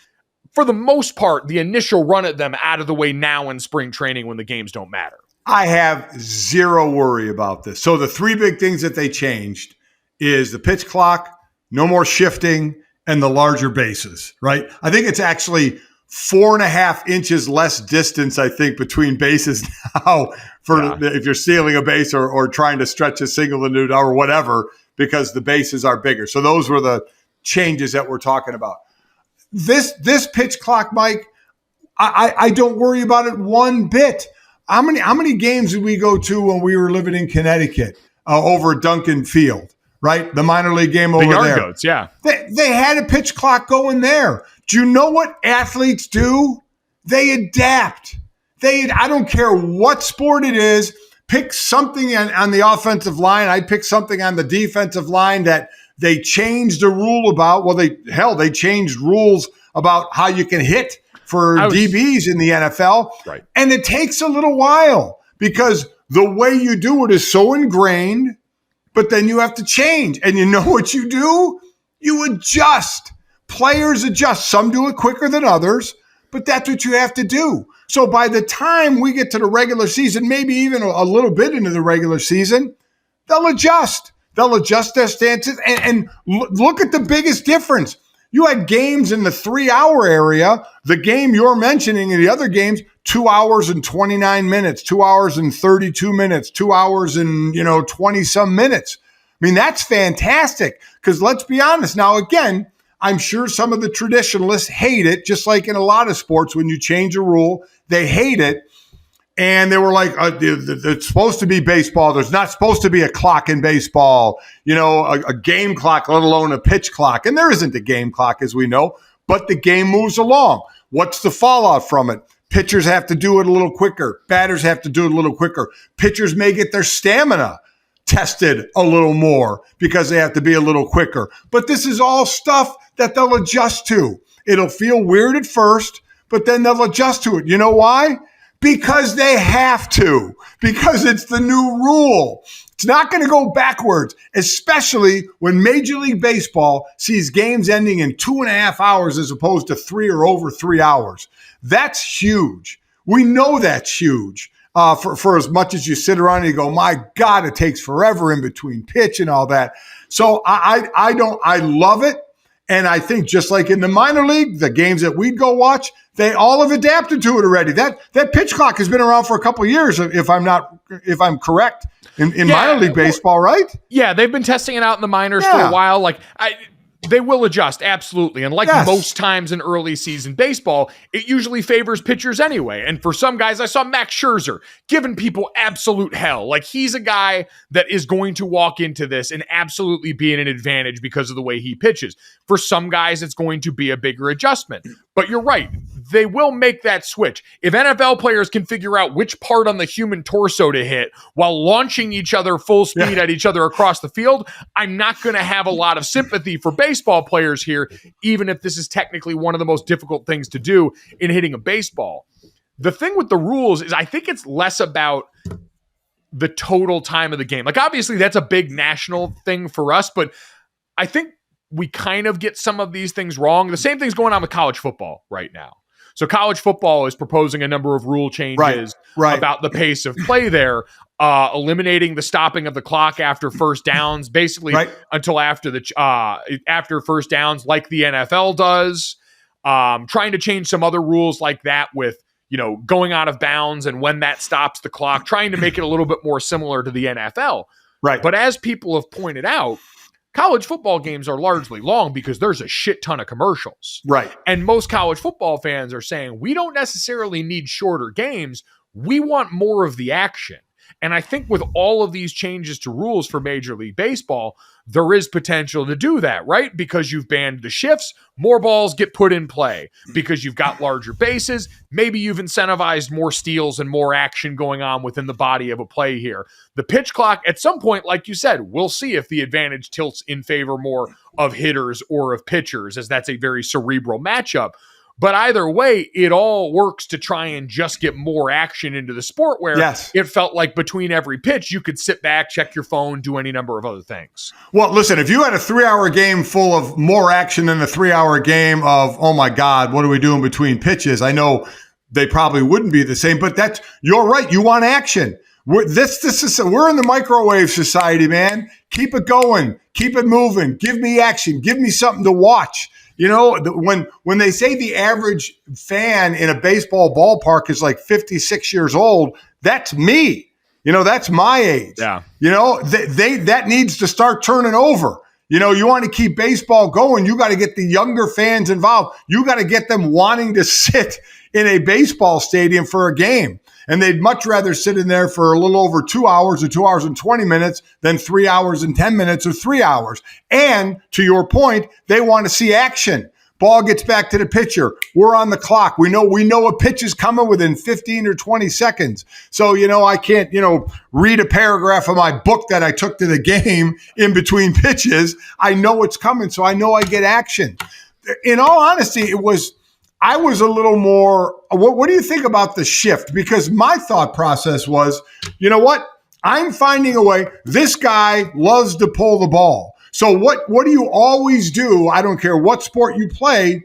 for the most part, the initial run at them out of the way now in spring training when the games don't matter. I have zero worry about this. So the three big things that they changed is the pitch clock, no more shifting, and the larger bases, right? I think it's actually 4.5 inches less distance, I think, between bases now if you're stealing a base or trying to stretch a single into or whatever, because the bases are bigger. So those were the changes that we're talking about. This pitch clock, Mike, I don't worry about it one bit. How many games did we go to when we were living in Connecticut over at Duncan Field, right? The minor league game over there. Goats, yeah. They had a pitch clock going there. Do you know what athletes do? They adapt. I don't care what sport it is. Pick something on the offensive line. I'd pick something on the defensive line that they changed the rule about. Well, they changed rules about how you can hit for DBs in the NFL. Right. And it takes a little while because the way you do it is so ingrained, but then you have to change. And you know what you do? You adjust. Players adjust. Some do it quicker than others, but that's what you have to do. So by the time we get to the regular season, maybe even a little bit into the regular season, they'll adjust. They'll adjust their stances and look at the biggest difference. You had games in the 3-hour area. The game you're mentioning and the other games, 2 hours and 29 minutes, 2 hours and 32 minutes, 2 hours and 20 some minutes. I mean, that's fantastic because let's be honest. Now, again, I'm sure some of the traditionalists hate it, just like in a lot of sports when you change a rule, they hate it. And they were like, it's supposed to be baseball. There's not supposed to be a clock in baseball, a game clock, let alone a pitch clock. And there isn't a game clock, as we know, but the game moves along. What's the fallout from it? Pitchers have to do it a little quicker. Batters have to do it a little quicker. Pitchers may get their stamina tested a little more because they have to be a little quicker. But this is all stuff that they'll adjust to. It'll feel weird at first, but then they'll adjust to it. You know why? Because they have to, because it's the new rule. It's not going to go backwards, especially when Major League Baseball sees games ending in 2.5 hours as opposed to 3 or over 3 hours. That's huge. We know that's huge. For as much as you sit around and you go, my God, it takes forever in between pitch and all that. So I love it. And I think just like in the minor league, the games that we'd go watch, they all have adapted to it already. That pitch clock has been around for a couple of years, if I'm correct, in minor league baseball, right? Yeah, they've been testing it out in the minors for a while. They will adjust, absolutely. And most times in early season baseball, it usually favors pitchers anyway. And for some guys, I saw Max Scherzer giving people absolute hell. He's a guy that is going to walk into this and absolutely be in an advantage because of the way he pitches. For some guys, it's going to be a bigger adjustment. But you're right. They will make that switch. If NFL players can figure out which part on the human torso to hit while launching each other full speed at each other across the field, I'm not going to have a lot of sympathy for baseball players here, even if this is technically one of the most difficult things to do in hitting a baseball. The thing with the rules is I think it's less about the total time of the game. Obviously, that's a big national thing for us, but I think we kind of get some of these things wrong. The same thing's going on with college football right now. So college football is proposing a number of rule changes about the pace of play there, eliminating the stopping of the clock after first downs, basically until after first downs, like the NFL does. Trying to change some other rules like that with going out of bounds and when that stops the clock, trying to make it a little bit more similar to the NFL. Right. But as people have pointed out, college football games are largely long because there's a shit ton of commercials. Right. And most college football fans are saying, we don't necessarily need shorter games. We want more of the action. And I think with all of these changes to rules for Major League Baseball, there is potential to do that, right? Because you've banned the shifts, more balls get put in play. Because you've got larger bases, maybe you've incentivized more steals and more action going on within the body of a play here. The pitch clock, at some point, like you said, we'll see if the advantage tilts in favor more of hitters or of pitchers, as that's a very cerebral matchup. But either way, it all works to try and just get more action into the sport where it felt like between every pitch, you could sit back, check your phone, do any number of other things. Well, listen, if you had a 3-hour game full of more action than the 3-hour game of, oh my God, what are we doing between pitches? I know they probably wouldn't be the same, but you're right. You want action. We're in the microwave society, man. Keep it going. Keep it moving. Give me action. Give me something to watch. When they say the average fan in a baseball ballpark is 56 years old, that's me. That's my age. Yeah. That needs to start turning over. You want to keep baseball going. You got to get the younger fans involved. You got to get them wanting to sit in a baseball stadium for a game. And they'd much rather sit in there for a little over 2 hours or 2 hours and 20 minutes than 3 hours and 10 minutes or 3 hours. And to your point, they want to see action. Ball gets back to the pitcher. We're on the clock. We know a pitch is coming within 15 or 20 seconds. So, I can't, read a paragraph of my book that I took to the game in between pitches. I know it's coming, so I know I get action. In all honesty, I was a little more, what do you think about the shift? Because my thought process was, you know what? I'm finding a way. This guy loves to pull the ball. So what do you always do? I don't care what sport you play.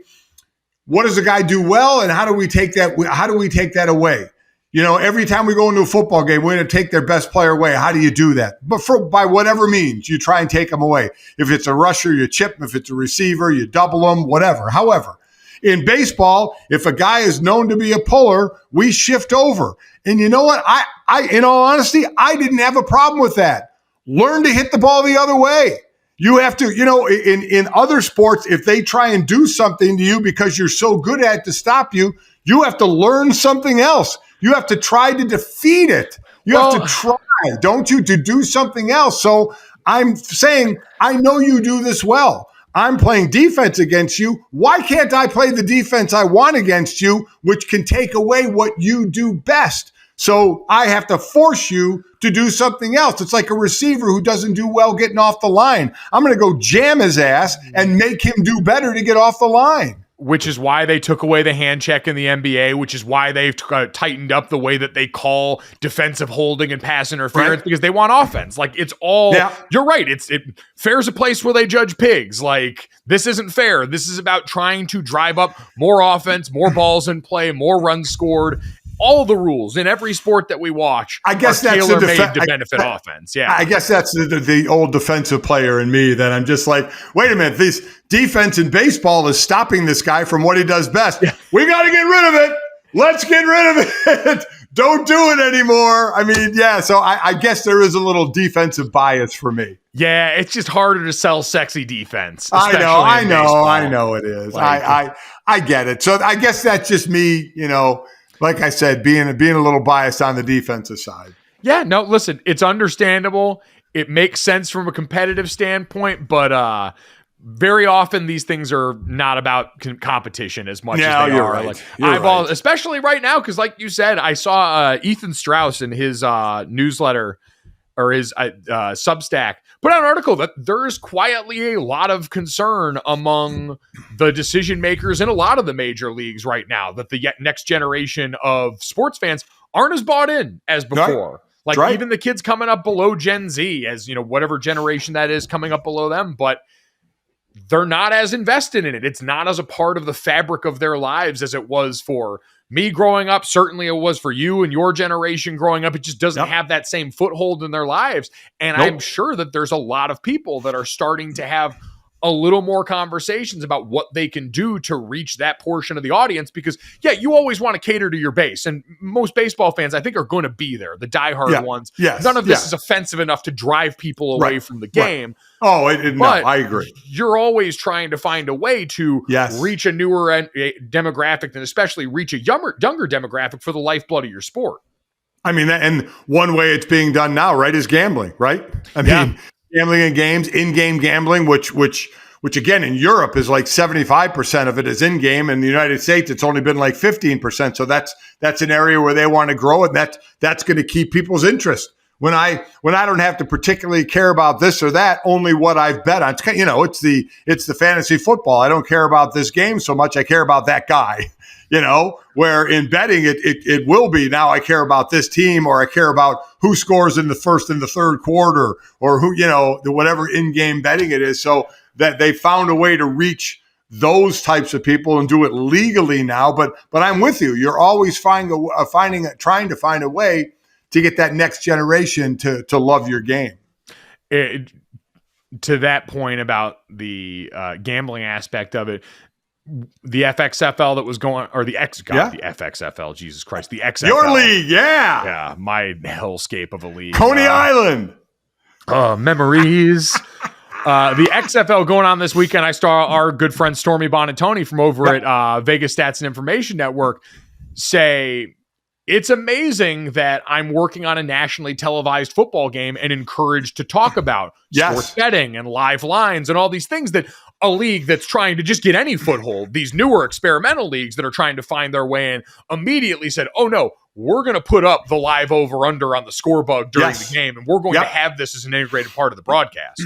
What does the guy do well? And how do we take that away? Every time we go into a football game, we're going to take their best player away. How do you do that? But by whatever means, you try and take them away. If it's a rusher, you chip them. If it's a receiver, you double them, whatever. However, in baseball, if a guy is known to be a puller, we shift over. And you know what? I in all honesty, I didn't have a problem with that. learn to hit the ball the other way. You have to, in other sports, if they try and do something to you because you're so good at it to stop you, you have to learn something else. You have to try to defeat it. You have to try, don't you, to do something else. So I'm saying, I know you do this well. I'm playing defense against you. Why can't I play the defense I want against you, which can take away what you do best? So I have to force you to do something else. It's like a receiver who doesn't do well getting off the line. I'm going to go jam his ass and make him do better to get off the line. Which is why they took away the hand check in the NBA, which is why they've tightened up the way that they call defensive holding and pass interference, because they want offense. Like, it's all, you're right. Fair's a place where they judge pigs. Like, this isn't fair. This is about trying to drive up more offense, more balls in play, more runs scored. All the rules in every sport that we watch, I guess, that's tailor-made to benefit offense. Yeah, I guess that's the old defensive player in me that I'm just like, wait a minute, this defense in baseball is stopping this guy from what he does best. Yeah. We got to get rid of it. Let's get rid of it. Don't do it anymore. I mean, yeah. So I guess there is a little defensive bias for me. Yeah, it's just harder to sell sexy defense. I know it is. Like, I get it. So I guess that's just me, like I said, being a little biased on the defensive side. Yeah, no, listen, it's understandable. It makes sense from a competitive standpoint, but very often these things are not about competition as much as they are. Right. Like eyeballs, especially right now, because like you said, I saw Ethan Strauss in his newsletter or his Substack put out an article that there's quietly a lot of concern among the decision makers in a lot of the major leagues right now that the next generation of sports fans aren't as bought in as before. Right. Like even the kids coming up below Gen Z, as whatever generation that is coming up below them, but they're not as invested in it. It's not as a part of the fabric of their lives as it was for me growing up. Certainly it was for you and your generation growing up. It just doesn't have that same foothold in their lives. And I'm sure that there's a lot of people that are starting to have a little more conversations about what they can do to reach that portion of the audience, because you always want to cater to your base. And most baseball fans, I think, are going to be there. The diehard ones. Yes. None of this is offensive enough to drive people away from the game. Right. No, I agree. You're always trying to find a way to reach a newer demographic, and especially reach a younger demographic for the lifeblood of your sport. I mean, and one way it's being done now, right, is gambling, right? I mean, gambling in games, in-game gambling, which again in Europe is like 75% of it is in-game. In the United States, it's only been like 15%. So that's an area where they want to grow, and that's going to keep people's interest. When I don't have to particularly care about this or that, only what I've bet on. It's the fantasy football. I don't care about this game so much. I care about that guy. Where in betting it will be now I care about this team, or I care about who scores in the first and the third quarter, or who, whatever in-game betting it is. So that they found a way to reach those types of people and do it legally now. But I'm with you. You're always trying to find a way to get that next generation to love your game. To that point about the gambling aspect of it, the FXFL that was going, or the FXFL, Jesus Christ, the XFL. Your league, Yeah, my hellscape of a league. Coney Island. Memories. The XFL going on this weekend. I saw our good friend Stormy Bonatoni from over at Vegas Stats and Information Network say, it's amazing that I'm working on a nationally televised football game and encouraged to talk about sports betting and live lines and all these things that a league that's trying to just get any foothold, these newer experimental leagues that are trying to find their way in, immediately said, oh no, we're going to put up the live over under on the scorebug during the game, and we're going to have this as an integrated part of the broadcast.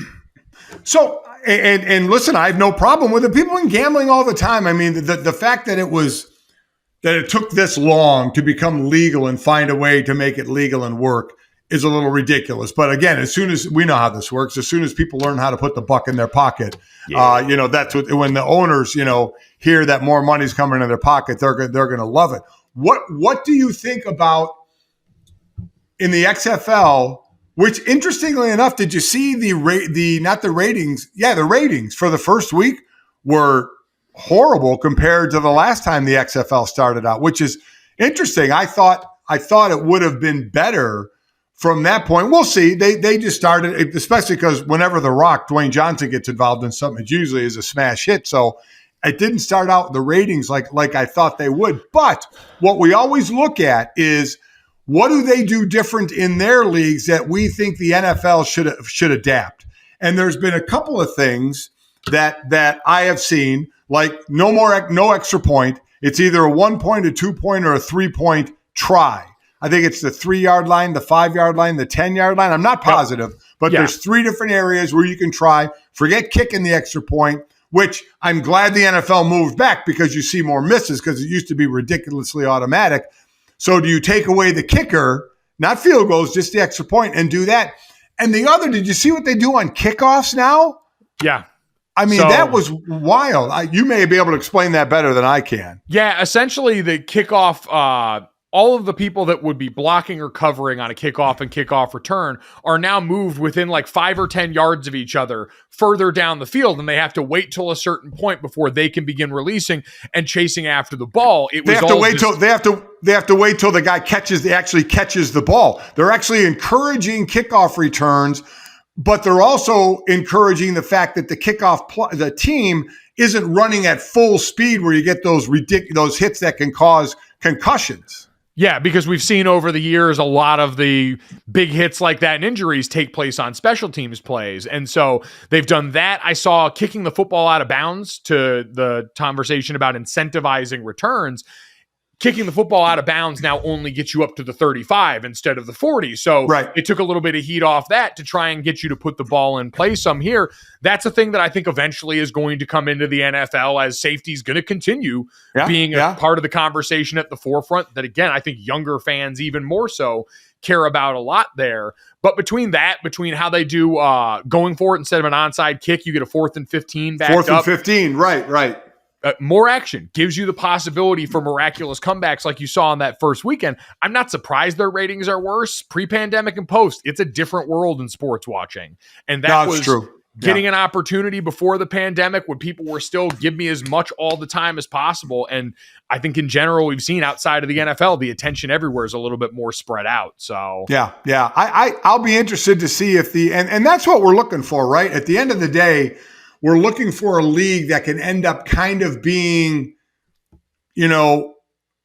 So, and listen, I have no problem with it. People in gambling all the time. I mean, the fact that it took this long to become legal and find a way to make it legal and work is a little ridiculous. But again, as soon as we know how this works, as soon as people learn how to put the buck in their pocket, that's when the owners, hear that more money's coming in their pocket, they're going to love it. What do you think about in the XFL? Which, interestingly enough, did you see the ratings? Yeah, the ratings for the first week were horrible compared to the last time the XFL started out, which is interesting. I thought it would have been better from that point, we'll see. They just started, especially because whenever The Rock, Dwayne Johnson, gets involved in something, it usually is a smash hit. So it didn't start out the ratings like I thought they would. But what we always look at is, what do they do different in their leagues that we think the NFL should adapt? And there's been a couple of things that I have seen, like no extra point. It's either a 1 point, a 2 point, or a 3 point try. I think it's the 3 yard line, the 5 yard line, the 10 yard line. I'm not positive, but there's 3 different areas where you can try. Forget kicking the extra point, which I'm glad the NFL moved back, because you see more misses, because it used to be ridiculously automatic. So do you take away the kicker, not field goals, just the extra point, and do that? And the other, did you see what they do on kickoffs now? Yeah. I mean, that was wild. You may be able to explain that better than I can. Yeah, essentially the kickoff, all of the people that would be blocking or covering on a kickoff and kickoff return are now moved within like 5 or 10 yards of each other further down the field, and they have to wait till a certain point before they can begin releasing and chasing after the ball. They have to wait till the guy actually catches the ball. They're actually encouraging kickoff returns, but they're also encouraging the fact that the team isn't running at full speed, where you get those hits that can cause concussions. Yeah, because we've seen over the years a lot of the big hits like that and injuries take place on special teams plays. And so they've done that. I saw kicking the football out of bounds, to the conversation about incentivizing returns. Kicking the football out of bounds now only gets you up to the 35 instead of the 40. So It took a little bit of heat off that to try and get you to put the ball in play some here. That's a thing that I think eventually is going to come into the NFL, as safety is going to continue being a part of the conversation at the forefront, that, again, I think younger fans even more so care about a lot there. But between how they do going for it instead of an onside kick, you get a 4th and 15 backed up. 4th and 15, right. More action gives you the possibility for miraculous comebacks like you saw on that first weekend. I'm not surprised their ratings are worse pre-pandemic and post. It's a different world in sports watching. And that was true. Getting an opportunity before the pandemic when people were still give me as much all the time as possible. And I think in general, we've seen outside of the NFL, the attention everywhere is a little bit more spread out. So yeah. I'll be interested to see if and that's what we're looking for, right? At the end of the day, we're looking for a league that can end up kind of being, the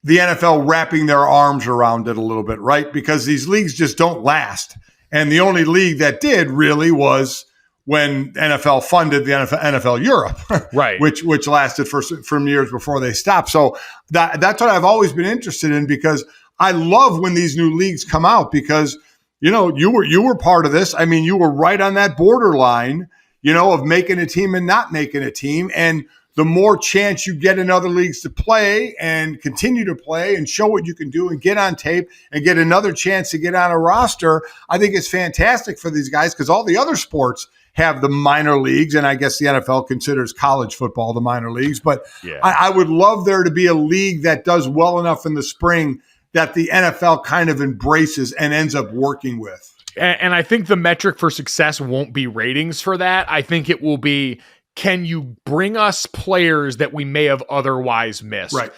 NFL wrapping their arms around it a little bit, right? Because these leagues just don't last. And the only league that did really was when NFL funded the NFL Europe, right? which lasted for years before they stopped. So that's what I've always been interested in, because I love when these new leagues come out, because, you were part of this. I mean, you were right on that borderline, of making a team and not making a team. And the more chance you get in other leagues to play and continue to play and show what you can do and get on tape and get another chance to get on a roster, I think it's fantastic for these guys, because all the other sports have the minor leagues. And I guess the NFL considers college football the minor leagues. But I would love there to be a league that does well enough in the spring that the NFL kind of embraces and ends up working with. And I think the metric for success won't be ratings for that. I think it will be, can you bring us players that we may have otherwise missed? Right.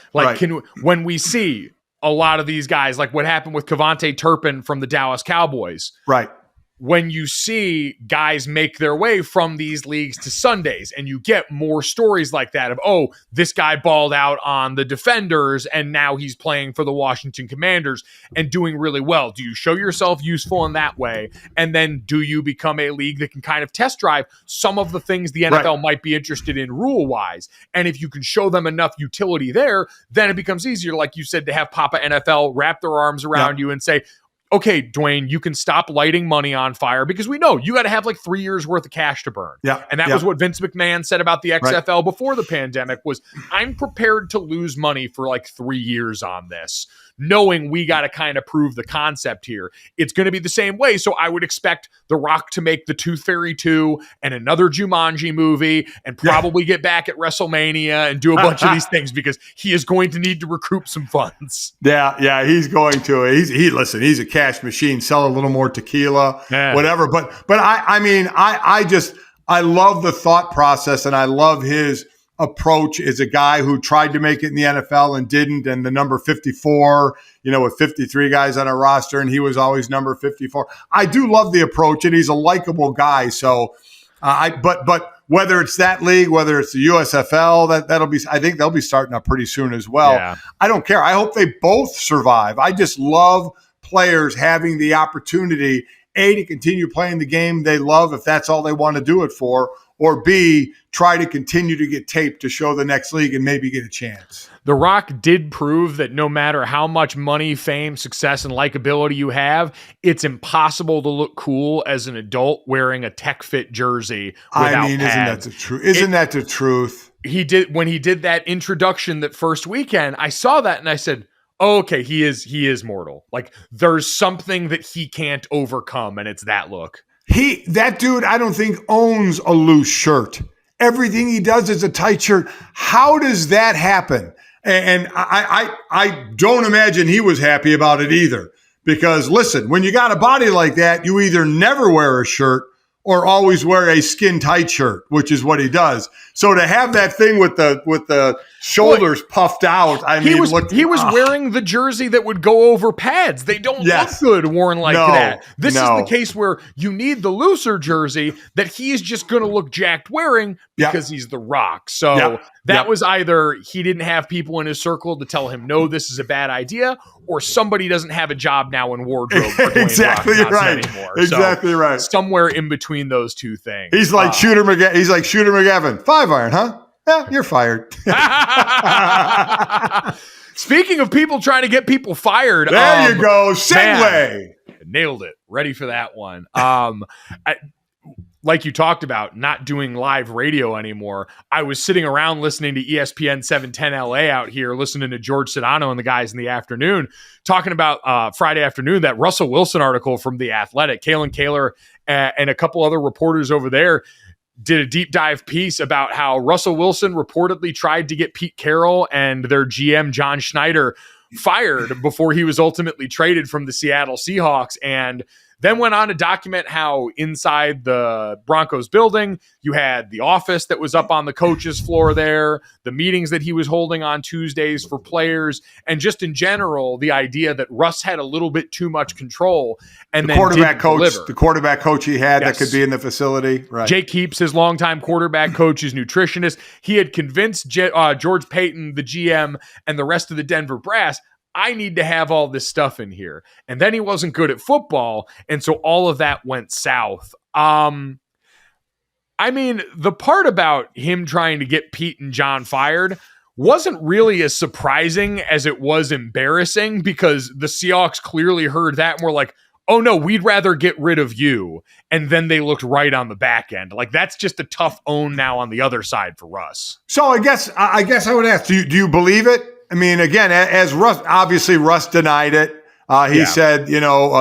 When we see a lot of these guys, like what happened with Kevontae Turpin from the Dallas Cowboys. Right. When you see guys make their way from these leagues to Sundays, and you get more stories like that of, oh, this guy balled out on the Defenders and now he's playing for the Washington Commanders and doing really well. Do you show yourself useful in that way? And then do you become a league that can kind of test drive some of the things the NFL might be interested in rule-wise? And if you can show them enough utility there, then it becomes easier, like you said, to have Papa NFL wrap their arms around you and say, okay, Dwayne, you can stop lighting money on fire, because we know you got to have like 3 years worth of cash to burn. Yeah. And that was what Vince McMahon said about the XFL before the pandemic was, I'm prepared to lose money for like 3 years on this, knowing we got to kind of prove the concept here. It's going to be the same way. So I would expect The Rock to make the Tooth Fairy 2 and another Jumanji movie and probably get back at WrestleMania and do a bunch of these things, because he is going to need to recoup some funds. Yeah, he's going to. He's a cash machine. Sell a little more tequila, whatever. But I love the thought process, and I love his approach is a guy who tried to make it in the NFL and didn't, and the number 54, with 53 guys on a roster, and he was always number 54. I do love the approach, and he's a likable guy. So, but whether it's that league, whether it's the USFL, that'll be. I think they'll be starting up pretty soon as well. Yeah. I don't care. I hope they both survive. I just love players having the opportunity, A, to continue playing the game they love if that's all they want to do it for, or B, try to continue to get tape to show the next league and maybe get a chance. The Rock did prove that no matter how much money, fame, success, and likability you have, it's impossible to look cool as an adult wearing a tech fit jersey without pads. Isn't that the truth? Isn't that the truth? When he did that introduction that first weekend, I saw that and I said, oh, okay, he is mortal. Like, there's something that he can't overcome, and it's that look. That dude, I don't think owns a loose shirt. Everything he does is a tight shirt. How does that happen? And I don't imagine he was happy about it either. Because listen, when you got a body like that, you either never wear a shirt or always wear a skin tight shirt, which is what he does. So to have that thing with the shoulders puffed out, he was wearing the jersey that would go over pads. They don't look good worn like that. This is the case where you need the looser jersey that he's just going to look jacked wearing because he's The Rock. So that was either he didn't have people in his circle to tell him, no, this is a bad idea, or somebody doesn't have a job now in wardrobe. For Exactly right. Anymore. Exactly so, right. Somewhere in between those two things. He's like Shooter McGavin. 5-iron, huh? Yeah, you're fired. Speaking of people trying to get people fired. There you go. Segue. Nailed it. Ready for that one. Like you talked about, not doing live radio anymore. I was sitting around listening to ESPN 710 LA out here, listening to George Sedano and the guys in the afternoon, talking about Friday afternoon, that Russell Wilson article from The Athletic. Kalen Kaler and a couple other reporters over there did a deep dive piece about how Russell Wilson reportedly tried to get Pete Carroll and their GM, John Schneider, fired before he was ultimately traded from the Seattle Seahawks, and then went on to document how inside the Broncos building, you had the office that was up on the coach's floor there, the meetings that he was holding on Tuesdays for players, and just in general, the idea that Russ had a little bit too much control. And the quarterback coach he had that could be in the facility. Right. Jake Heaps, his longtime quarterback coach, his nutritionist, he had convinced George Payton, the GM, and the rest of the Denver brass, I need to have all this stuff in here. And then he wasn't good at football. And so all of that went south. I mean, the part about him trying to get Pete and John fired wasn't really as surprising as it was embarrassing, because the Seahawks clearly heard that and were like, oh no, we'd rather get rid of you. And then they looked right on the back end. Like, that's just a tough own now on the other side for Russ. So I guess I would ask, do you believe it? I mean, again, as Russ denied it. He said,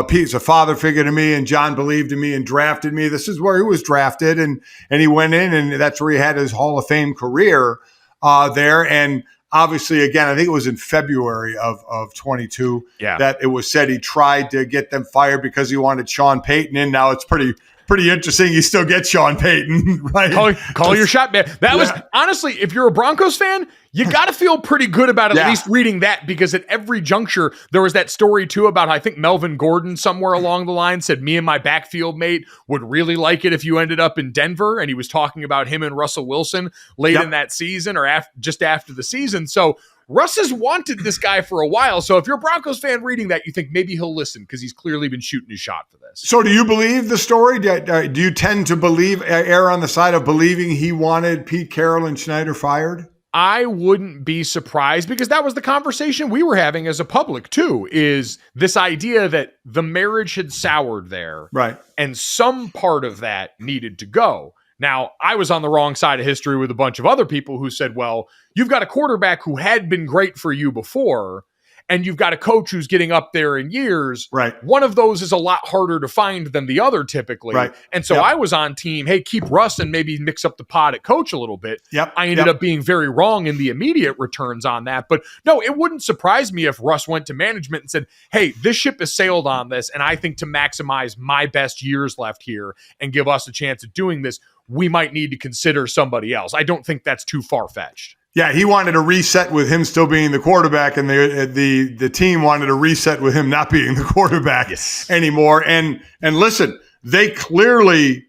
Pete's a father figure to me, and John believed in me and drafted me. This is where he was drafted, and he went in, and that's where he had his Hall of Fame career there. And obviously, again, I think it was in February of 22 that it was said he tried to get them fired because he wanted Sean Payton in. Now it's pretty interesting. You still get Sean Payton, right? Call your shot, man. That was, honestly, if you're a Broncos fan, you got to feel pretty good about at least reading that, because at every juncture, there was that story too about, I think Melvin Gordon somewhere along the line said, me and my backfield mate would really like it if you ended up in Denver. And he was talking about him and Russell Wilson late in that season, or just after the season. So Russ has wanted this guy for a while. So if you're a Broncos fan reading that, you think maybe he'll listen, because he's clearly been shooting his shot for this. So do you believe the story? Do you tend to err on the side of believing he wanted Pete Carroll and Schneider fired? I wouldn't be surprised, because that was the conversation we were having as a public too, is this idea that the marriage had soured there. Right. And some part of that needed to go. Now, I was on the wrong side of history with a bunch of other people who said, well, you've got a quarterback who had been great for you before, and you've got a coach who's getting up there in years, right, one of those is a lot harder to find than the other typically. Right. And so I was on team, hey, keep Russ and maybe mix up the pod at coach a little bit. I ended up being very wrong in the immediate returns on that. But no, it wouldn't surprise me if Russ went to management and said, hey, this ship has sailed on this, and I think to maximize my best years left here and give us a chance at doing this, we might need to consider somebody else. I don't think that's too far-fetched. Yeah, he wanted a reset with him still being the quarterback, and the team wanted a reset with him not being the quarterback anymore. And listen, they clearly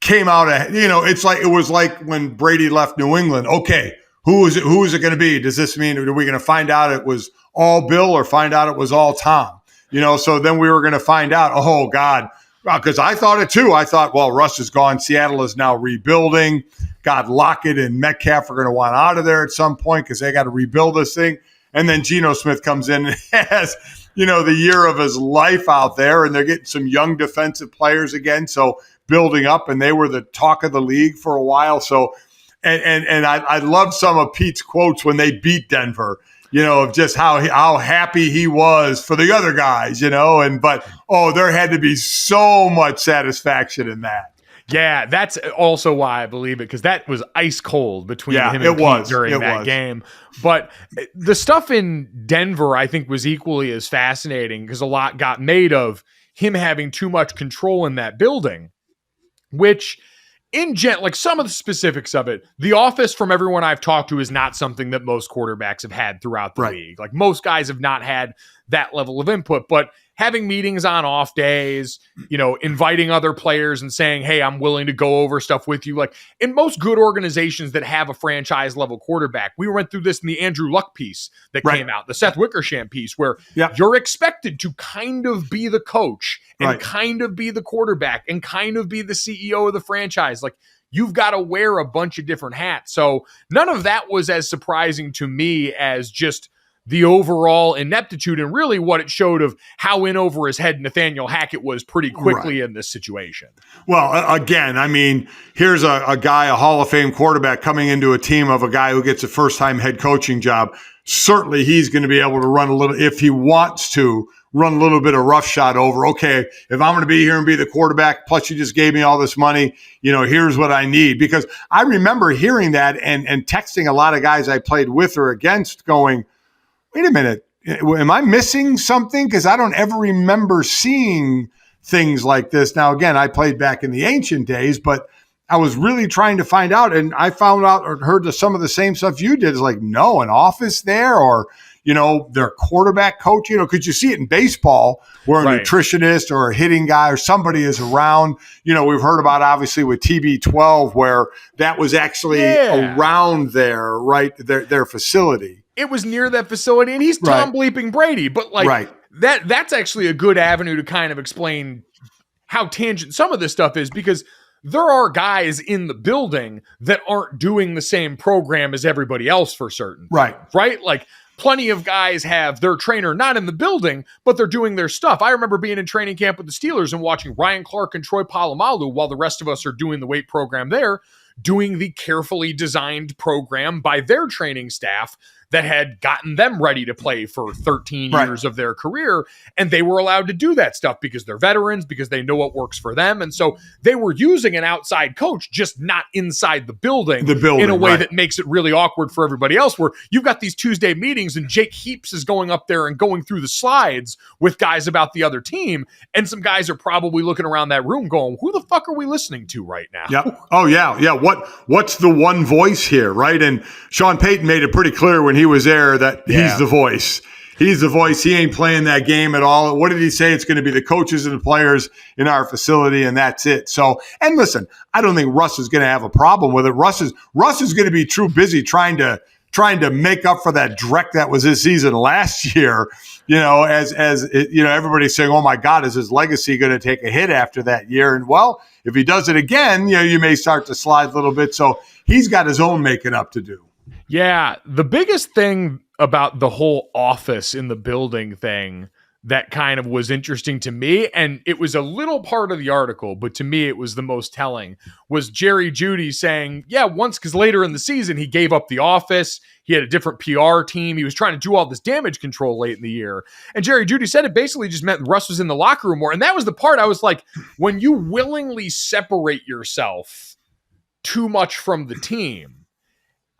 came out ahead. It was like when Brady left New England. Okay, who is it going to be? Does this mean, are we going to find out it was all Bill or find out it was all Tom? So then we were going to find out, oh God, because I thought it too. I thought, well, Russ is gone. Seattle is now rebuilding. God, Lockett and Metcalf are going to want out of there at some point because they got to rebuild this thing. And then Geno Smith comes in and has, the year of his life out there, and they're getting some young defensive players again. So building up, and they were the talk of the league for a while. So, and I love some of Pete's quotes when they beat Denver, of just how happy he was for the other guys, but there had to be so much satisfaction in that. Yeah, that's also why I believe it, because that was ice cold between him and Pete during that game. But the stuff in Denver, I think, was equally as fascinating because a lot got made of him having too much control in that building, which like some of the specifics of it, the office from everyone I've talked to is not something that most quarterbacks have had throughout the league. Like most guys have not had that level of input, but having meetings on off days, inviting other players and saying, hey, I'm willing to go over stuff with you. Like in most good organizations that have a franchise level quarterback, we went through this in the Andrew Luck piece that came out, the Seth Wickersham piece, where you're expected to kind of be the coach and kind of be the quarterback and kind of be the CEO of the franchise. Like you've got to wear a bunch of different hats. So none of that was as surprising to me as just the overall ineptitude and really what it showed of how in over his head Nathaniel Hackett was pretty quickly in this situation. Well, again, I mean, here's a guy, a Hall of Fame quarterback coming into a team of a guy who gets a first-time head coaching job. Certainly he's going to be able to run a little, if he wants to, run a little bit of roughshod over, okay, if I'm going to be here and be the quarterback, plus you just gave me all this money, here's what I need. Because I remember hearing that and texting a lot of guys I played with or against going, wait a minute, am I missing something? Because I don't ever remember seeing things like this. Now, again, I played back in the ancient days, but I was really trying to find out, and I found out or heard some of the same stuff you did. It's like, no, an office there or, their quarterback coach, because you see it in baseball where a nutritionist or a hitting guy or somebody is around. We've heard about obviously with TB12 where that was actually around there, right, their facility. It was near that facility, and he's Tom bleeping Brady. But that's actually a good avenue to kind of explain how tangent some of this stuff is, because there are guys in the building that aren't doing the same program as everybody else for certain. Right? Like plenty of guys have their trainer not in the building, but they're doing their stuff. I remember being in training camp with the Steelers and watching Ryan Clark and Troy Polamalu while the rest of us are doing the weight program there, doing the carefully designed program by their training staff that had gotten them ready to play for 13 years of their career. And they were allowed to do that stuff because they're veterans, because they know what works for them. And so they were using an outside coach, just not inside the building in a way that makes it really awkward for everybody else, where you've got these Tuesday meetings and Jake Heaps is going up there and going through the slides with guys about the other team. And some guys are probably looking around that room going, who the fuck are we listening to right now? Yeah. Oh, yeah. Yeah. What's the one voice here, right? And Sean Payton made it pretty clear when he was there that he's the voice. He's the voice. He ain't playing that game at all. What did he say? It's going to be the coaches and the players in our facility, and that's it. So, and listen, I don't think Russ is going to have a problem with it. Russ is going to be too busy trying to make up for that dreck that was his season last year. As everybody's saying, oh my God, is his legacy going to take a hit after that year? And well, if he does it again, you may start to slide a little bit. So he's got his own making up to do. Yeah, the biggest thing about the whole office in the building thing that kind of was interesting to me. And it was a little part of the article, but to me, it was the most telling, was Jerry Jeudy saying, yeah, once, because later in the season, he gave up the office. He had a different PR team. He was trying to do all this damage control late in the year. And Jerry Jeudy said it basically just meant Russ was in the locker room more. And that was the part I was like, when you willingly separate yourself too much from the team,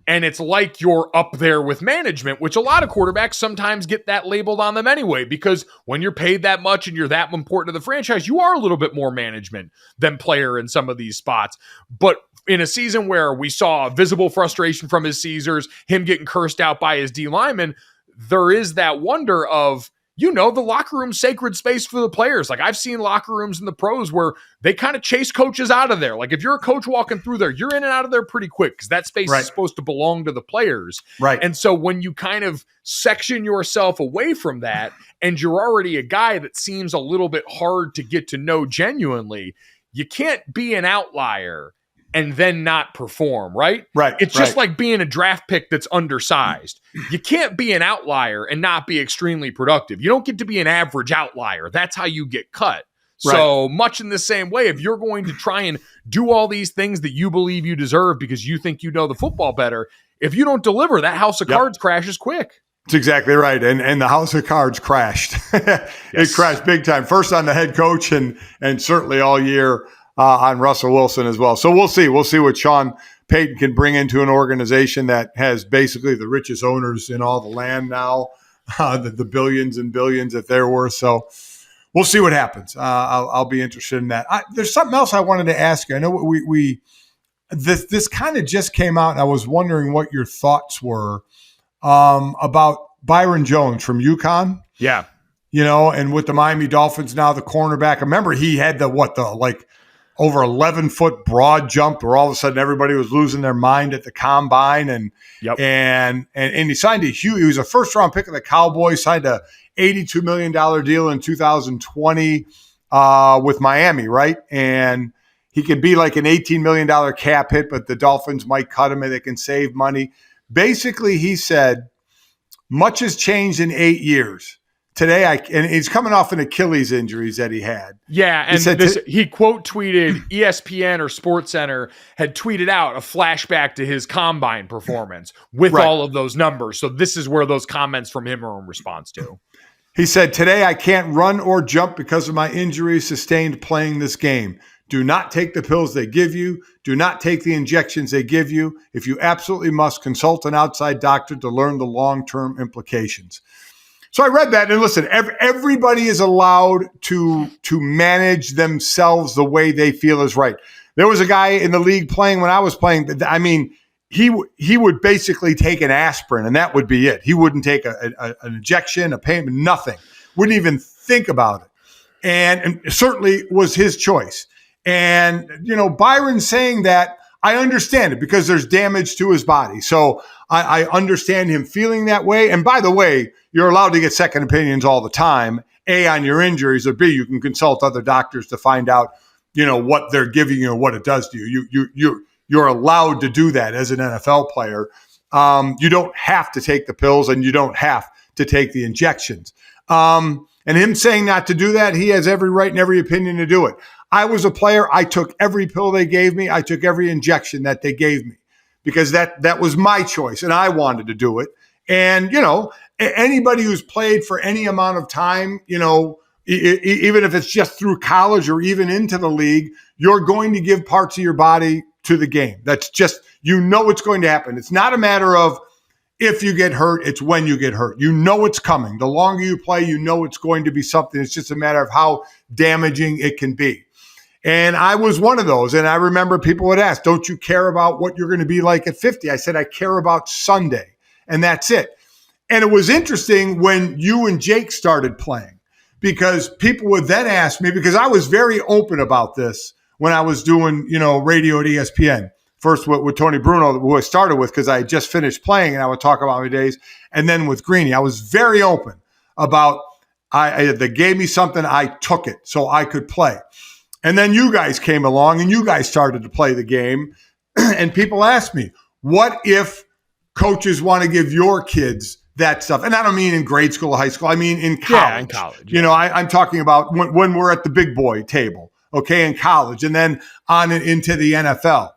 and it's like you're up there with management, which a lot of quarterbacks sometimes get that labeled on them anyway, because when you're paid that much and you're that important to the franchise, you are a little bit more management than player in some of these spots. But in a season where we saw visible frustration from his Caesars, him getting cursed out by his D lineman, there is that wonder of, the locker room sacred space for the players. Like, I've seen locker rooms in the pros where they kind of chase coaches out of there. Like, if you're a coach walking through there, you're in and out of there pretty quick because that space is supposed to belong to the players. Right. And so when you kind of section yourself away from that and you're already a guy that seems a little bit hard to get to know genuinely, you can't be an outlier and then not perform, right? Right. It's just like being a draft pick that's undersized. You can't be an outlier and not be extremely productive. You don't get to be an average outlier. That's how you get cut. So much in the same way, if you're going to try and do all these things that you believe you deserve because you think you know the football better, if you don't deliver, that house of cards crashes quick. That's exactly right. And the house of cards crashed. It crashed big time. First on the head coach and certainly all year on Russell Wilson as well. So we'll see. We'll see what Sean Payton can bring into an organization that has basically the richest owners in all the land now, the billions and billions that they're worth. So we'll see what happens. I'll be interested in that. There's something else I wanted to ask you. I know this kind of just came out, and I was wondering what your thoughts were about Byron Jones from UConn. Yeah. And with the Miami Dolphins now, the cornerback. I remember he had over 11-foot broad jump where all of a sudden everybody was losing their mind at the combine. And he signed he was a first-round pick of the Cowboys, signed a $82 million deal in 2020 with Miami, right? And he could be like an $18 million cap hit, but the Dolphins might cut him and they can save money. Basically, he said, much has changed in 8 years. Today, and he's coming off an Achilles injuries that he had. Yeah, and he quote tweeted ESPN or SportsCenter had tweeted out a flashback to his combine performance with all of those numbers. So this is where those comments from him are in response to. He said, today I can't run or jump because of my injuries sustained playing this game. Do not take the pills they give you. Do not take the injections they give you. If you absolutely must, consult an outside doctor to learn the long-term implications. So I read that, and listen, everybody is allowed to manage themselves the way they feel is right. There was a guy in the league playing when I was playing. I mean, he would basically take an aspirin, and that would be it. He wouldn't take an injection, a pain, nothing. Wouldn't even think about it. And certainly was his choice. And, Byron saying that, I understand it because there's damage to his body. So I understand him feeling that way. And by the way, you're allowed to get second opinions all the time, A, on your injuries, or B, you can consult other doctors to find out, what they're giving you or what it does to you. You're allowed to do that as an NFL player. You don't have to take the pills and you don't have to take the injections. And him saying not to do that, he has every right and every opinion to do it. I was a player. I took every pill they gave me. I took every injection that they gave me because that was my choice and I wanted to do it. And, anybody who's played for any amount of time, even if it's just through college or even into the league, you're going to give parts of your body to the game. That's just, it's going to happen. It's not a matter of if you get hurt, it's when you get hurt. It's coming. The longer you play, it's going to be something. It's just a matter of how damaging it can be. And I was one of those. And I remember people would ask, don't you care about what you're going to be like at 50? I said, I care about Sunday. And that's it. And it was interesting when you and Jake started playing because people would then ask me, because I was very open about this when I was doing, radio at ESPN. First with Tony Bruno, who I started with because I had just finished playing and I would talk about my days. And then with Greeny, I was very open about they gave me something, I took it so I could play. And then you guys came along and you guys started to play the game. And people asked me, what if coaches want to give your kids that stuff. And I don't mean in grade school or high school. I mean in college. Yeah, in college. You know, I'm talking about when we're at the big boy table, okay, in college, and then on into the NFL.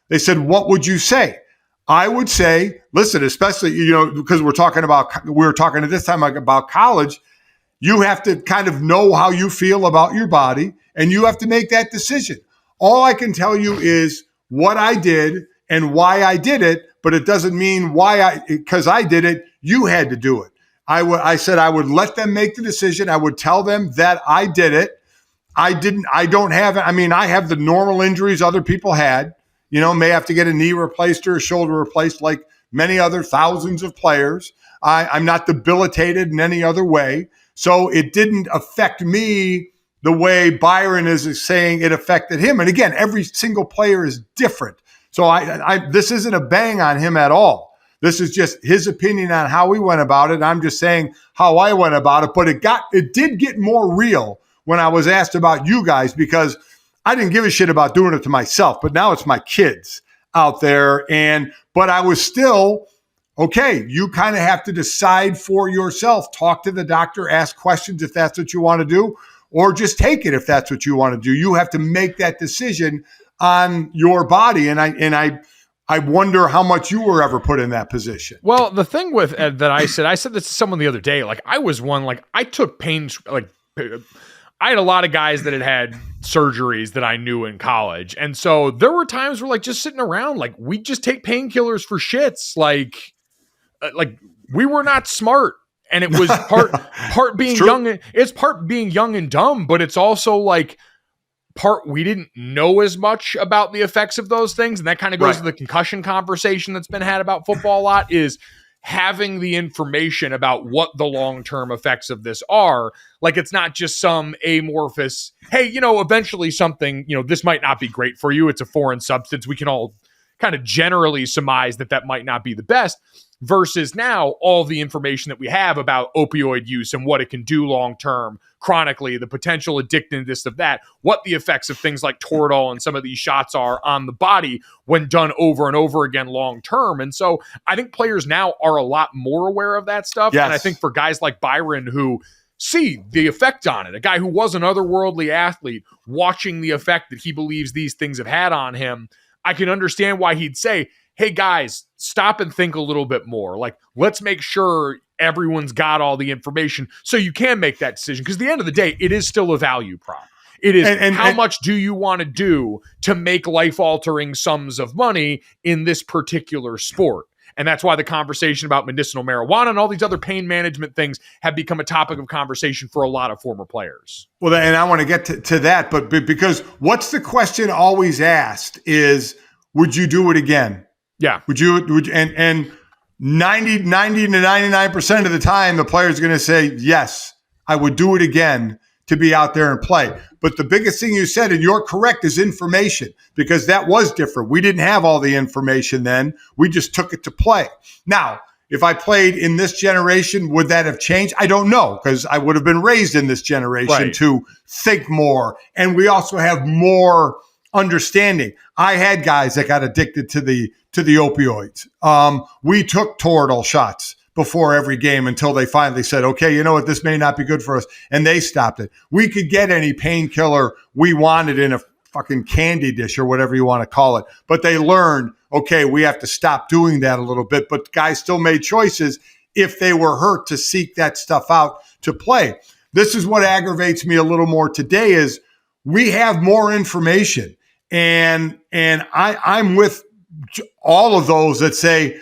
They said, what would you say? I would say, listen, especially, you know, because we were talking at this time about college, you have to kind of know how you feel about your body, and you have to make that decision. All I can tell you is what I did and why I did it, but it doesn't mean because I did it, you had to do it. I said I would let them make the decision. I would tell them that I did it. I have the normal injuries other people had. You know, may have to get a knee replaced or a shoulder replaced like many other thousands of players. I'm not debilitated in any other way. So it didn't affect me the way Byron is saying it affected him. And again, every single player is different. So this isn't a bang on him at all. This is just his opinion on how we went about it. I'm just saying how I went about it. But it did get more real when I was asked about you guys, because I didn't give a shit about doing it to myself, but now it's my kids out there. But I was still, okay, you kind of have to decide for yourself. Talk to the doctor, ask questions if that's what you want to do, or just take it if that's what you want to do. You have to make that decision on your body. And I wonder how much you were ever put in that position. Well, the thing with Ed that I said this to someone the other day, like I was one, like I took pains, like I had a lot of guys that had surgeries that I knew in college. And so there were times where like just sitting around, like we just take painkillers for shits. Like we were not smart. And it was part being young. It's part being young and dumb, but it's also like part we didn't know as much about the effects of those things. And that kind of goes to the concussion conversation that's been had about football a lot, is having the information about what the long-term effects of this are. Like, it's not just some amorphous, hey, you know, eventually something, you know, this might not be great for you. It's a foreign substance. We can all kind of generally surmise that might not be the best, versus now all the information that we have about opioid use and what it can do long-term, chronically, the potential addictiveness of that, what the effects of things like Toradol and some of these shots are on the body when done over and over again long-term. And so I think players now are a lot more aware of that stuff. Yes. And I think for guys like Byron who see the effect on it, a guy who was an otherworldly athlete, watching the effect that he believes these things have had on him, I can understand why he'd say, hey guys, stop and think a little bit more. Like, let's make sure everyone's got all the information so you can make that decision. Because at the end of the day, it is still a value prop. It is how much do you want to do to make life-altering sums of money in this particular sport? And that's why the conversation about medicinal marijuana and all these other pain management things have become a topic of conversation for a lot of former players. Well, and I want to get to that, but because what's the question always asked is, would you do it again? Yeah. Would you and 90 to 99% of the time, the player's going to say, yes, I would do it again to be out there and play. But the biggest thing you said, and you're correct, is information, because that was different. We didn't have all the information then. We just took it to play. Now, if I played in this generation, would that have changed? I don't know, because I would have been raised in this generation to think more. And we also have more understanding. I had guys that got addicted to the opioids. We took Toradol shots before every game until they finally said, okay, you know what, this may not be good for us. And they stopped it. We could get any painkiller we wanted in a fucking candy dish or whatever you want to call it. But they learned, okay, we have to stop doing that a little bit. But guys still made choices if they were hurt to seek that stuff out to play. This is what aggravates me a little more today is we have more information. And I'm with all of those that say,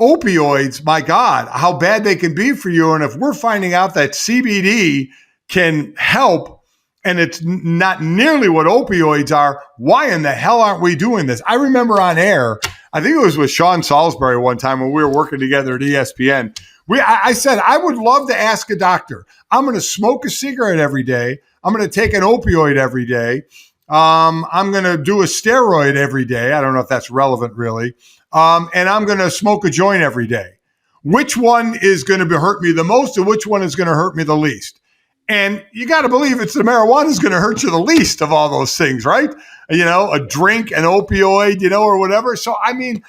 opioids, my God, how bad they can be for you. And if we're finding out that CBD can help and it's not nearly what opioids are, why in the hell aren't we doing this? I remember on air, I think it was with Sean Salisbury one time when we were working together at ESPN. I said, I would love to ask a doctor. I'm going to smoke a cigarette every day. I'm going to take an opioid every day. I'm going to do a steroid every day. I don't know if that's relevant really. And I'm going to smoke a joint every day. Which one is going to hurt me the most and which one is going to hurt me the least? And you got to believe it's the marijuana is going to hurt you the least of all those things, right? You know, a drink, an opioid, you know, or whatever. So, I mean,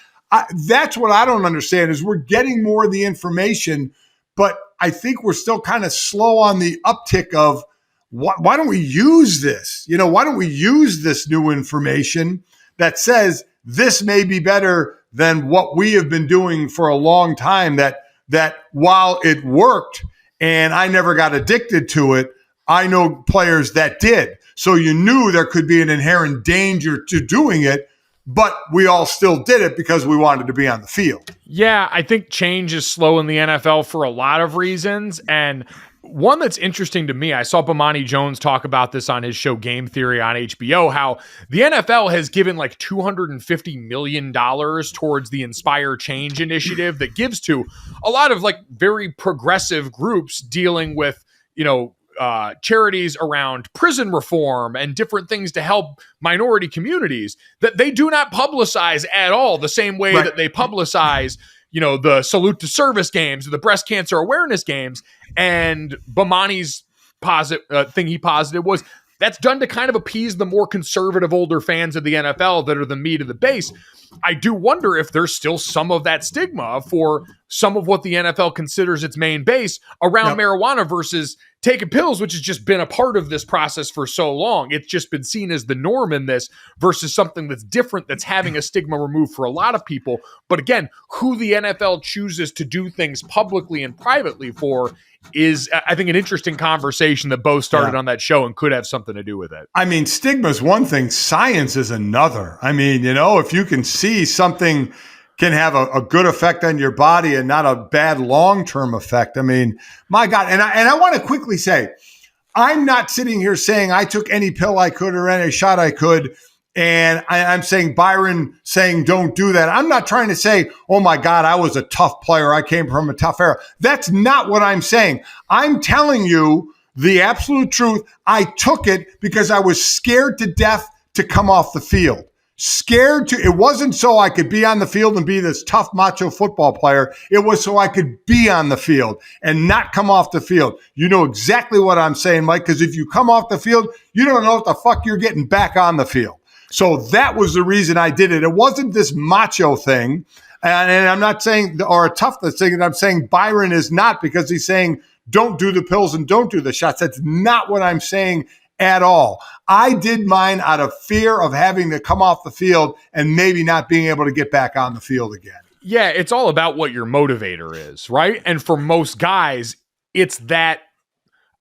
That's what I don't understand is we're getting more of the information, but I think we're still kind of slow on the uptick of why don't we use this? Why don't we use this new information that says this may be better than what we have been doing for a long time, that while it worked and I never got addicted to it, I know players that did. So you knew there could be an inherent danger to doing it, but we all still did it because we wanted to be on the field. Yeah, I think change is slow in the NFL for a lot of reasons. And one that's interesting to me, I saw Byron Jones talk about this on his show Game Theory on HBO, how the NFL has given like $250 million towards the Inspire Change initiative that gives to a lot of like very progressive groups dealing with, charities around prison reform and different things to help minority communities that they do not publicize at all the same way that they publicize, the salute to service games or the breast cancer awareness games. And Bomani's thing he posited was that's done to kind of appease the more conservative older fans of the NFL that are the meat of the base. I do wonder if there's still some of that stigma for some of what the NFL considers its main base around marijuana versus taking pills, which has just been a part of this process for so long. It's just been seen as the norm in this versus something that's different, that's having a stigma removed for a lot of people. But again, who the NFL chooses to do things publicly and privately for is, I think, an interesting conversation that Bo started on that show and could have something to do with it. I mean, stigma is one thing, science is another. I mean, if you can see something can have a good effect on your body and not a bad long-term effect. I mean, my God. And I want to quickly say, I'm not sitting here saying I took any pill I could or any shot I could. And I'm saying Byron saying don't do that. I'm not trying to say, oh my God, I was a tough player. I came from a tough era. That's not what I'm saying. I'm telling you the absolute truth. I took it because I was scared to death to come off the field. It wasn't so I could be on the field and be this tough macho football player. It was so I could be on the field and not come off the field. You know exactly what I'm saying, Mike, because if you come off the field, you don't know what the fuck you're getting back on the field. So that was the reason I did it. It wasn't this macho thing. And I'm not saying, or a toughness thing, and I'm saying Byron is not because he's saying don't do the pills and don't do the shots. That's not what I'm saying at all. I did mine out of fear of having to come off the field and maybe not being able to get back on the field again. Yeah, it's all about what your motivator is, right? And for most guys, it's that,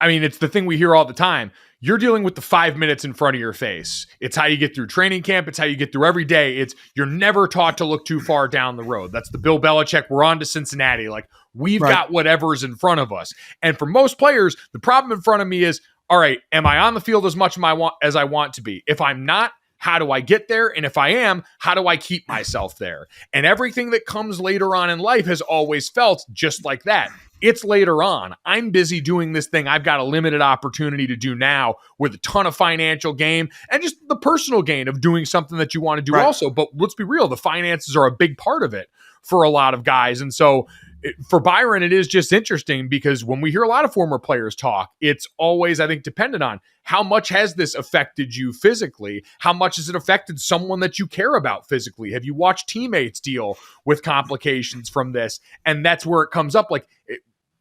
it's the thing we hear all the time. You're dealing with the 5 minutes in front of your face. It's how you get through training camp. It's how you get through every day. You're never taught to look too far down the road. That's the Bill Belichick. We're on to Cincinnati. Like, we've got whatever's in front of us. And for most players, the problem in front of me is, all right, am I on the field as much as I want to be? If I'm not, how do I get there? And if I am, how do I keep myself there? And everything that comes later on in life has always felt just like that. It's later on. I'm busy doing this thing I've got a limited opportunity to do now with a ton of financial gain and just the personal gain of doing something that you want to do also. But let's be real, the finances are a big part of it for a lot of guys. And so for Byron, it is just interesting because when we hear a lot of former players talk, it's always, I think, dependent on how much has this affected you physically? How much has it affected someone that you care about physically? Have you watched teammates deal with complications from this? And that's where it comes up. Like,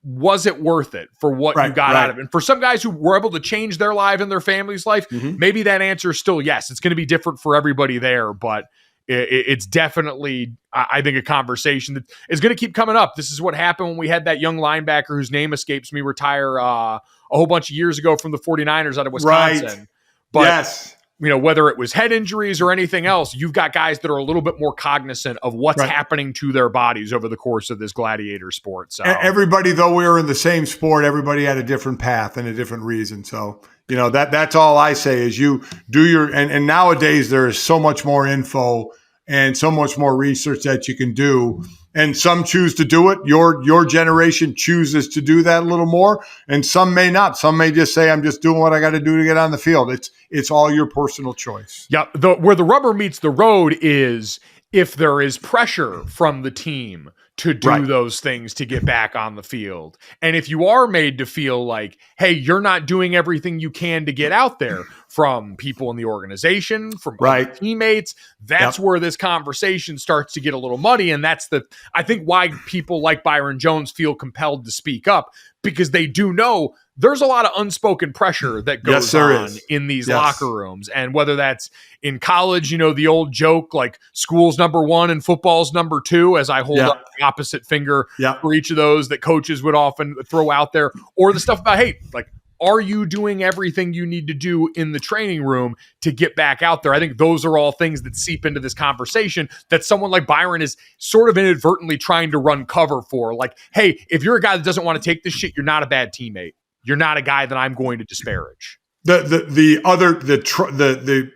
was it worth it for what you got out of it? And for some guys who were able to change their life and their family's life, maybe that answer is still yes. It's going to be different for everybody there, but it's definitely, I think, a conversation that is going to keep coming up. This is what happened when we had that young linebacker whose name escapes me retire a whole bunch of years ago from the 49ers out of Wisconsin. But whether it was head injuries or anything else, you've got guys that are a little bit more cognizant of what's happening to their bodies over the course of this gladiator sport. So everybody, though we were in the same sport, everybody had a different path and a different reason. So, that's all I say is you do your, and nowadays there is so much more info and so much more research that you can do. And some choose to do it. Your generation chooses to do that a little more, and some may not. Some may just say, I'm just doing what I got to do to get on the field. It's all your personal choice. Yeah. Where the rubber meets the road is if there is pressure from the team to do those things to get back on the field. And if you are made to feel like, hey, you're not doing everything you can to get out there from people in the organization, from other teammates, that's where this conversation starts to get a little muddy. And that's I think why people like Byron Jones feel compelled to speak up, because they do know there's a lot of unspoken pressure that goes on in these locker rooms. And whether that's in college, the old joke, like school's number one and football's number two, as I hold up the opposite finger for each of those that coaches would often throw out there, or the stuff about, hey, like, are you doing everything you need to do in the training room to get back out there? I think those are all things that seep into this conversation that someone like Byron is sort of inadvertently trying to run cover for. Like, hey, if you're a guy that doesn't want to take this shit, you're not a bad teammate. You're not a guy that I'm going to disparage. The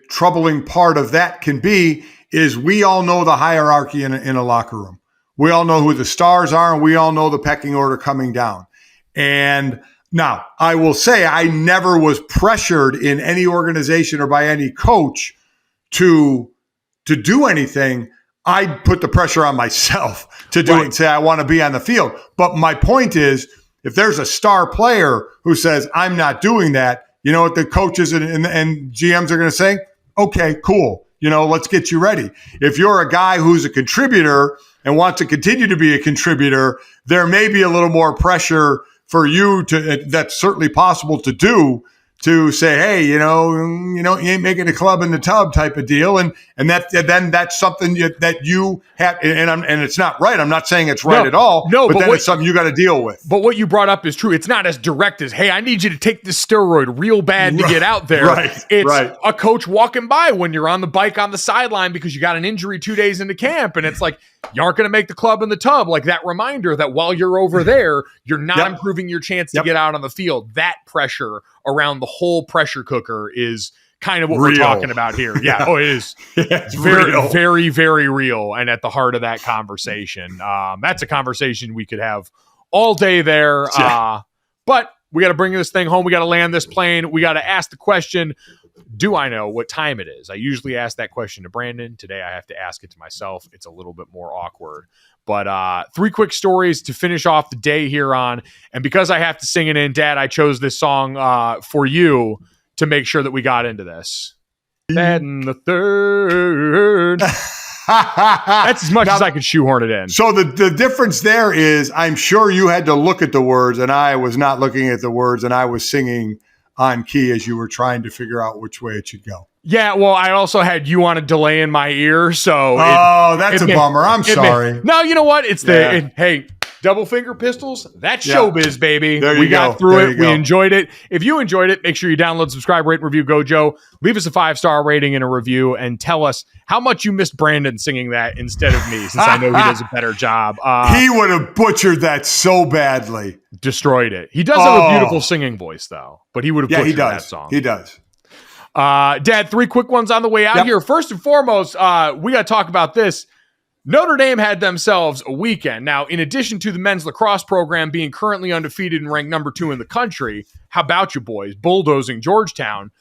troubling part of that can be is we all know the hierarchy in a locker room. We all know who the stars are, and we all know the pecking order coming down. And now, I will say I never was pressured in any organization or by any coach to do anything. I put the pressure on myself to do it and say I want to be on the field. But my point is, if there's a star player who says, I'm not doing that, you know what the coaches and GMs are going to say? Okay, cool. Let's get you ready. If you're a guy who's a contributor and wants to continue to be a contributor, there may be a little more pressure for you that's certainly possible to do, to say, hey, you ain't making a club in the tub type of deal. And then that's something that you have. And it's not right. I'm not saying it's right at all. No, but then it's something you got to deal with. But what you brought up is true. It's not as direct as, hey, I need you to take this steroid real bad to get out there. It's a coach walking by when you're on the bike on the sideline because you got an injury 2 days into camp. And it's like, you aren't going to make the club in the tub. Like that reminder that while you're over there, you're not improving your chance to get out on the field. That pressure around the whole pressure cooker is kind of what we're talking about here. Yeah. Oh, it is. It's very, very, very real. And at the heart of that conversation, that's a conversation we could have all day there. But we got to bring this thing home. We got to land this plane. We got to ask the question, do I know what time it is? I usually ask that question to Brandon. Today I have to ask it to myself. It's a little bit more awkward. But 3 quick stories to finish off the day here on. And because I have to sing it in, Dad, I chose this song for you to make sure that we got into this. Dad and the third. That's as much as I could shoehorn it in. So the difference there is I'm sure you had to look at the words, and I was not looking at the words, and I was singing on key as you were trying to figure out which way it should go. Yeah, well, I also had you on a delay in my ear, so that's a bummer. I'm sorry. No, you know what? It's hey, double finger pistols. That's showbiz, baby. We got through it. We enjoyed it. If you enjoyed it, make sure you download, subscribe, rate, and review Gojo. Leave us a 5-star rating and a review, and tell us how much you missed Brandon singing that instead of me, since I know he does a better job. He would have butchered that so badly. Destroyed it. He does have a beautiful singing voice, though, but he would have butchered that song. He does. Dad, 3 quick ones on the way out here. First and foremost, we got to talk about this. Notre Dame had themselves a weekend. Now, in addition to the men's lacrosse program being currently undefeated and ranked number 2 in the country, how about you boys bulldozing Georgetown?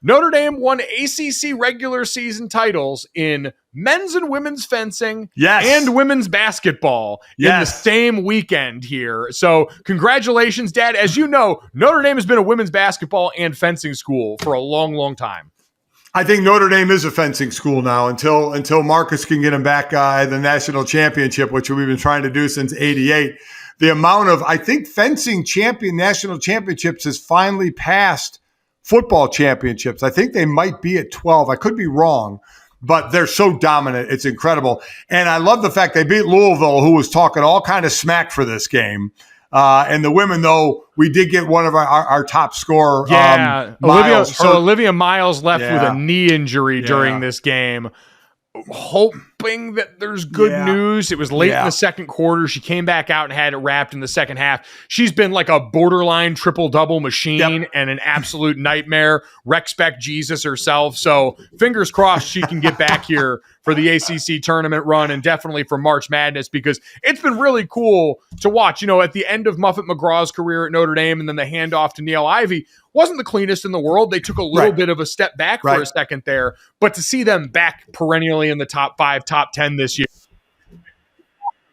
Notre Dame won ACC regular season titles in men's and women's fencing and women's basketball in the same weekend here. So congratulations, Dad. As you know, Notre Dame has been a women's basketball and fencing school for a long, long time. I think Notre Dame is a fencing school now until Marcus can get him back at the national championship, which we've been trying to do since '88. The amount of, I think, fencing national championships has finally passed football championships. I think they might be at 12. I could be wrong, but they're so dominant. It's incredible. And I love the fact they beat Louisville, who was talking all kind of smack for this game. And the women, though, we did get one of our top scorer. Olivia Miles left with a knee injury during this game. Hoping that there's good news. It was late in the second quarter. She came back out and had it wrapped in the second half. She's been like a borderline triple-double machine and an absolute nightmare. Respect Jesus herself. So fingers crossed she can get back here for the ACC tournament run and definitely for March Madness, because it's been really cool to watch. You know, at the end of Muffet McGraw's career at Notre Dame and then the handoff to Neil Ivey, wasn't the cleanest in the world. They took a little bit of a step back for a second there, but to see them back perennially in the top 5, top 10 this year,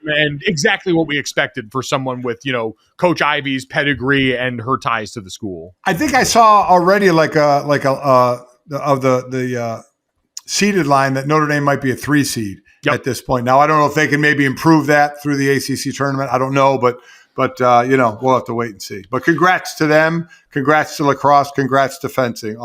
and exactly what we expected for someone with, Coach Ivy's pedigree and her ties to the school. I think I saw already like a of the seeded line that Notre Dame might be a 3 seed at this point. Now I don't know if they can maybe improve that through the ACC tournament. I don't know, but we'll have to wait and see. But congrats to them, congrats to lacrosse, congrats to fencing.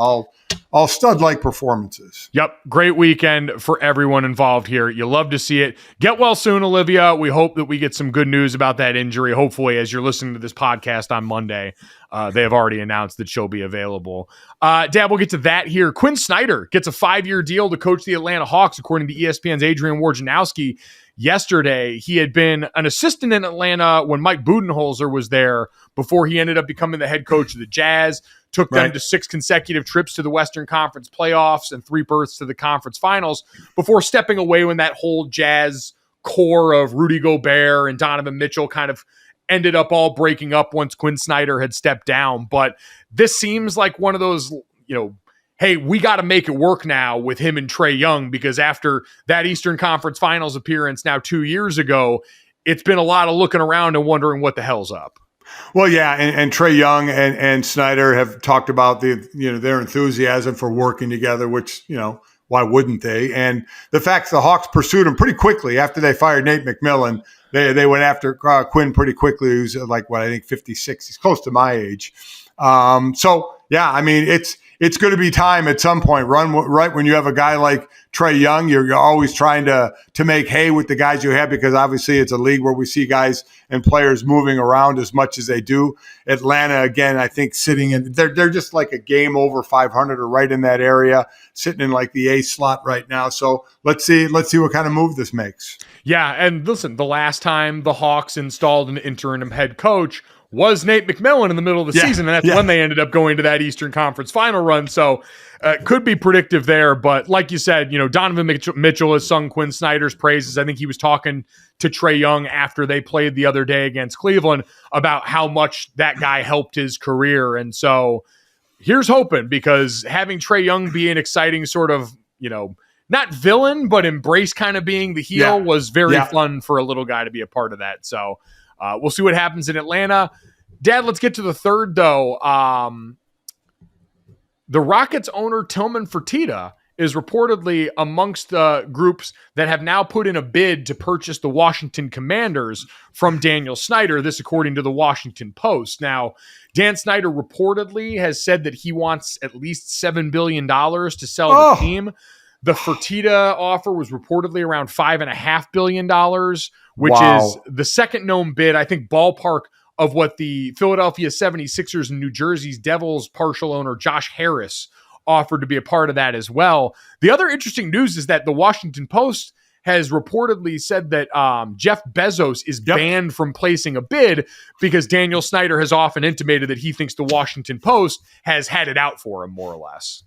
All stud-like performances. Yep. Great weekend for everyone involved here. You love to see it. Get well soon, Olivia. We hope that we get some good news about that injury. Hopefully, as you're listening to this podcast on Monday, they have already announced that she'll be available. Dad, we'll get to that here. Quin Snyder gets a 5-year deal to coach the Atlanta Hawks, according to ESPN's Adrian Wojnarowski. Yesterday, he had been an assistant in Atlanta when Mike Budenholzer was there before he ended up becoming the head coach of the Jazz. Took them to 6 consecutive trips to the Western Conference playoffs and 3 berths to the conference finals before stepping away when that whole Jazz core of Rudy Gobert and Donovan Mitchell kind of ended up all breaking up once Quin Snyder had stepped down. But this seems like one of those, hey, we got to make it work now with him and Trae Young, because after that Eastern Conference Finals appearance now 2 years ago, it's been a lot of looking around and wondering what the hell's up. Well, yeah, and Trae Young and Snyder have talked about their enthusiasm for working together, which, why wouldn't they? And the fact the Hawks pursued him pretty quickly after they fired Nate McMillan. They went after Quinn pretty quickly. Who's I think 56. He's close to my age. So yeah, I mean, it's going to be time at some point. Right when you have a guy like Trae Young, you're always trying to make hay with the guys you have, because obviously it's a league where we see guys and players moving around as much as they do. Atlanta, again, I think sitting in, they're just like a game over 500 or right in that area, sitting in like the A slot right now. So let's see what kind of move this makes. Yeah, and listen, the last time the Hawks installed an interim head coach was Nate McMillan in the middle of the season, and that's when they ended up going to that Eastern Conference final run. So could be predictive there. But like you said, Donovan Mitchell has sung Quin Snyder's praises. I think he was talking to Trae Young after they played the other day against Cleveland about how much that guy helped his career. And so here's hoping, because having Trae Young be an exciting sort of, not villain, but embrace kind of being the heel was very fun for a little guy to be a part of that. So we'll see what happens in Atlanta. Dad, let's get to the third, though. The Rockets owner, Tillman Fertitta, is reportedly amongst groups that have now put in a bid to purchase the Washington Commanders from Daniel Snyder, this according to the Washington Post. Now, Dan Snyder reportedly has said that he wants at least $7 billion to sell the team. The Fertitta offer was reportedly around $5.5 billion, which is the second known bid, I think, ballpark of what the Philadelphia 76ers and New Jersey's Devils partial owner Josh Harris offered to be a part of that as well. The other interesting news is that the Washington Post has reportedly said that Jeff Bezos is banned from placing a bid because Daniel Snyder has often intimated that he thinks the Washington Post has had it out for him, more or less.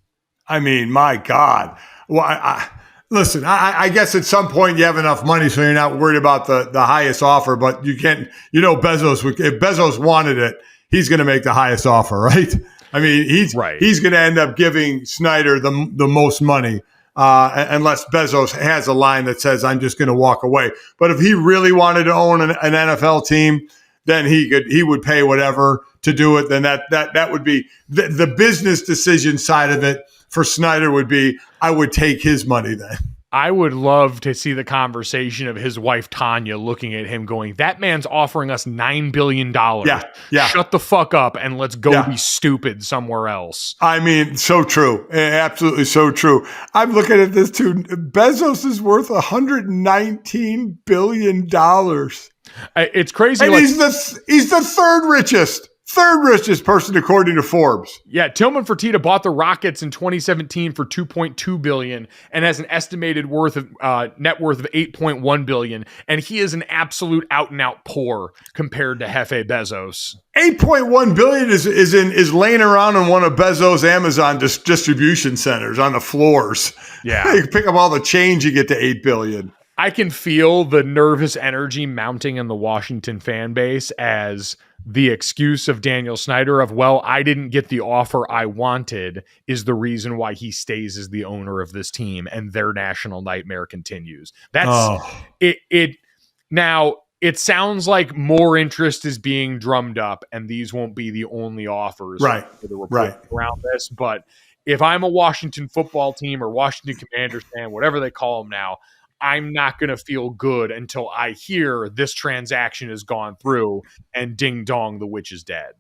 I mean, my God. Well, listen, I guess at some point you have enough money so you're not worried about the highest offer, but you can't, Bezos, if Bezos wanted it, he's going to make the highest offer, right? I mean, he's going to end up giving Snyder the most money unless Bezos has a line that says, I'm just going to walk away. But if he really wanted to own an NFL team, then he would pay whatever to do it. Then that would be the business decision side of it for Snyder would be, I would take his money then. I would love to see the conversation of his wife, Tanya, looking at him going, that man's offering us $9 billion. Yeah. Shut the fuck up and let's go be stupid somewhere else. I mean, so true. Absolutely so true. I'm looking at this too. Bezos is worth $119 billion. It's crazy. And he's the third richest person according to Forbes. Yeah, Tillman Fertitta bought the Rockets in 2017 for $2.2 billion and has an estimated net worth of $8.1 billion, and he is an absolute out and out poor compared to Jefe Bezos. $8.1 billion is laying around in one of Bezos' Amazon distribution centers on the floors. Yeah, you pick up all the change, you get to $8 billion. I can feel the nervous energy mounting in the Washington fan base as the excuse of Daniel Snyder of, well, I didn't get the offer I wanted is the reason why he stays as the owner of this team, and their national nightmare continues. That's it. Now, it sounds like more interest is being drummed up, and these won't be the only offers Right. for the report around this. But if I'm a Washington football team or Washington Commanders fan, whatever they call them now, I'm not going to feel good until I hear this transaction has gone through and ding dong, the witch is dead.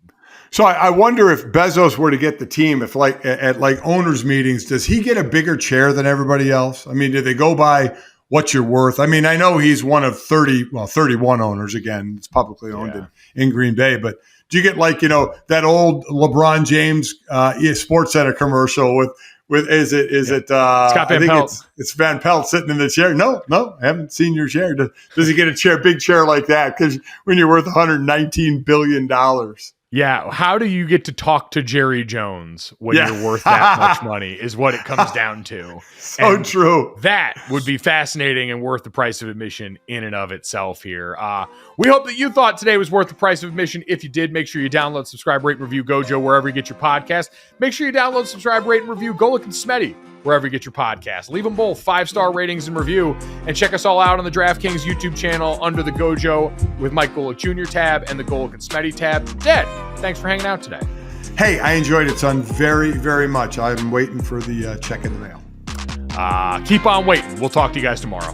So I wonder if Bezos were to get the team, if like at like owners meetings, does he get a bigger chair than everybody else? I mean, do they go by what you're worth? I mean, I know he's one of 31 owners. Again, it's publicly owned in Green Bay, but do you get like, that old LeBron James Sports Center commercial with is it Scott Van Pelt? It's Van Pelt sitting in the chair. No, I haven't seen your chair. Does he get a big chair like that? Because when you're worth $119 billion. Yeah, how do you get to talk to Jerry Jones when you're worth that much money is what it comes down to. So true. That would be fascinating and worth the price of admission in and of itself here. We hope that you thought today was worth the price of admission. If you did, make sure you download, subscribe, rate, and review Gojo wherever you get your podcast. Make sure you download, subscribe, rate, and review Golic and Smetty wherever you get your podcast. Leave them both 5-star ratings and review, and check us all out on the DraftKings YouTube channel under the Gojo with Mike Golic Jr. tab and the Golic and Smetty tab. Dad, thanks for hanging out today. Hey, I enjoyed it, son, very, very much. I'm waiting for the check in the mail. Keep on waiting. We'll talk to you guys tomorrow.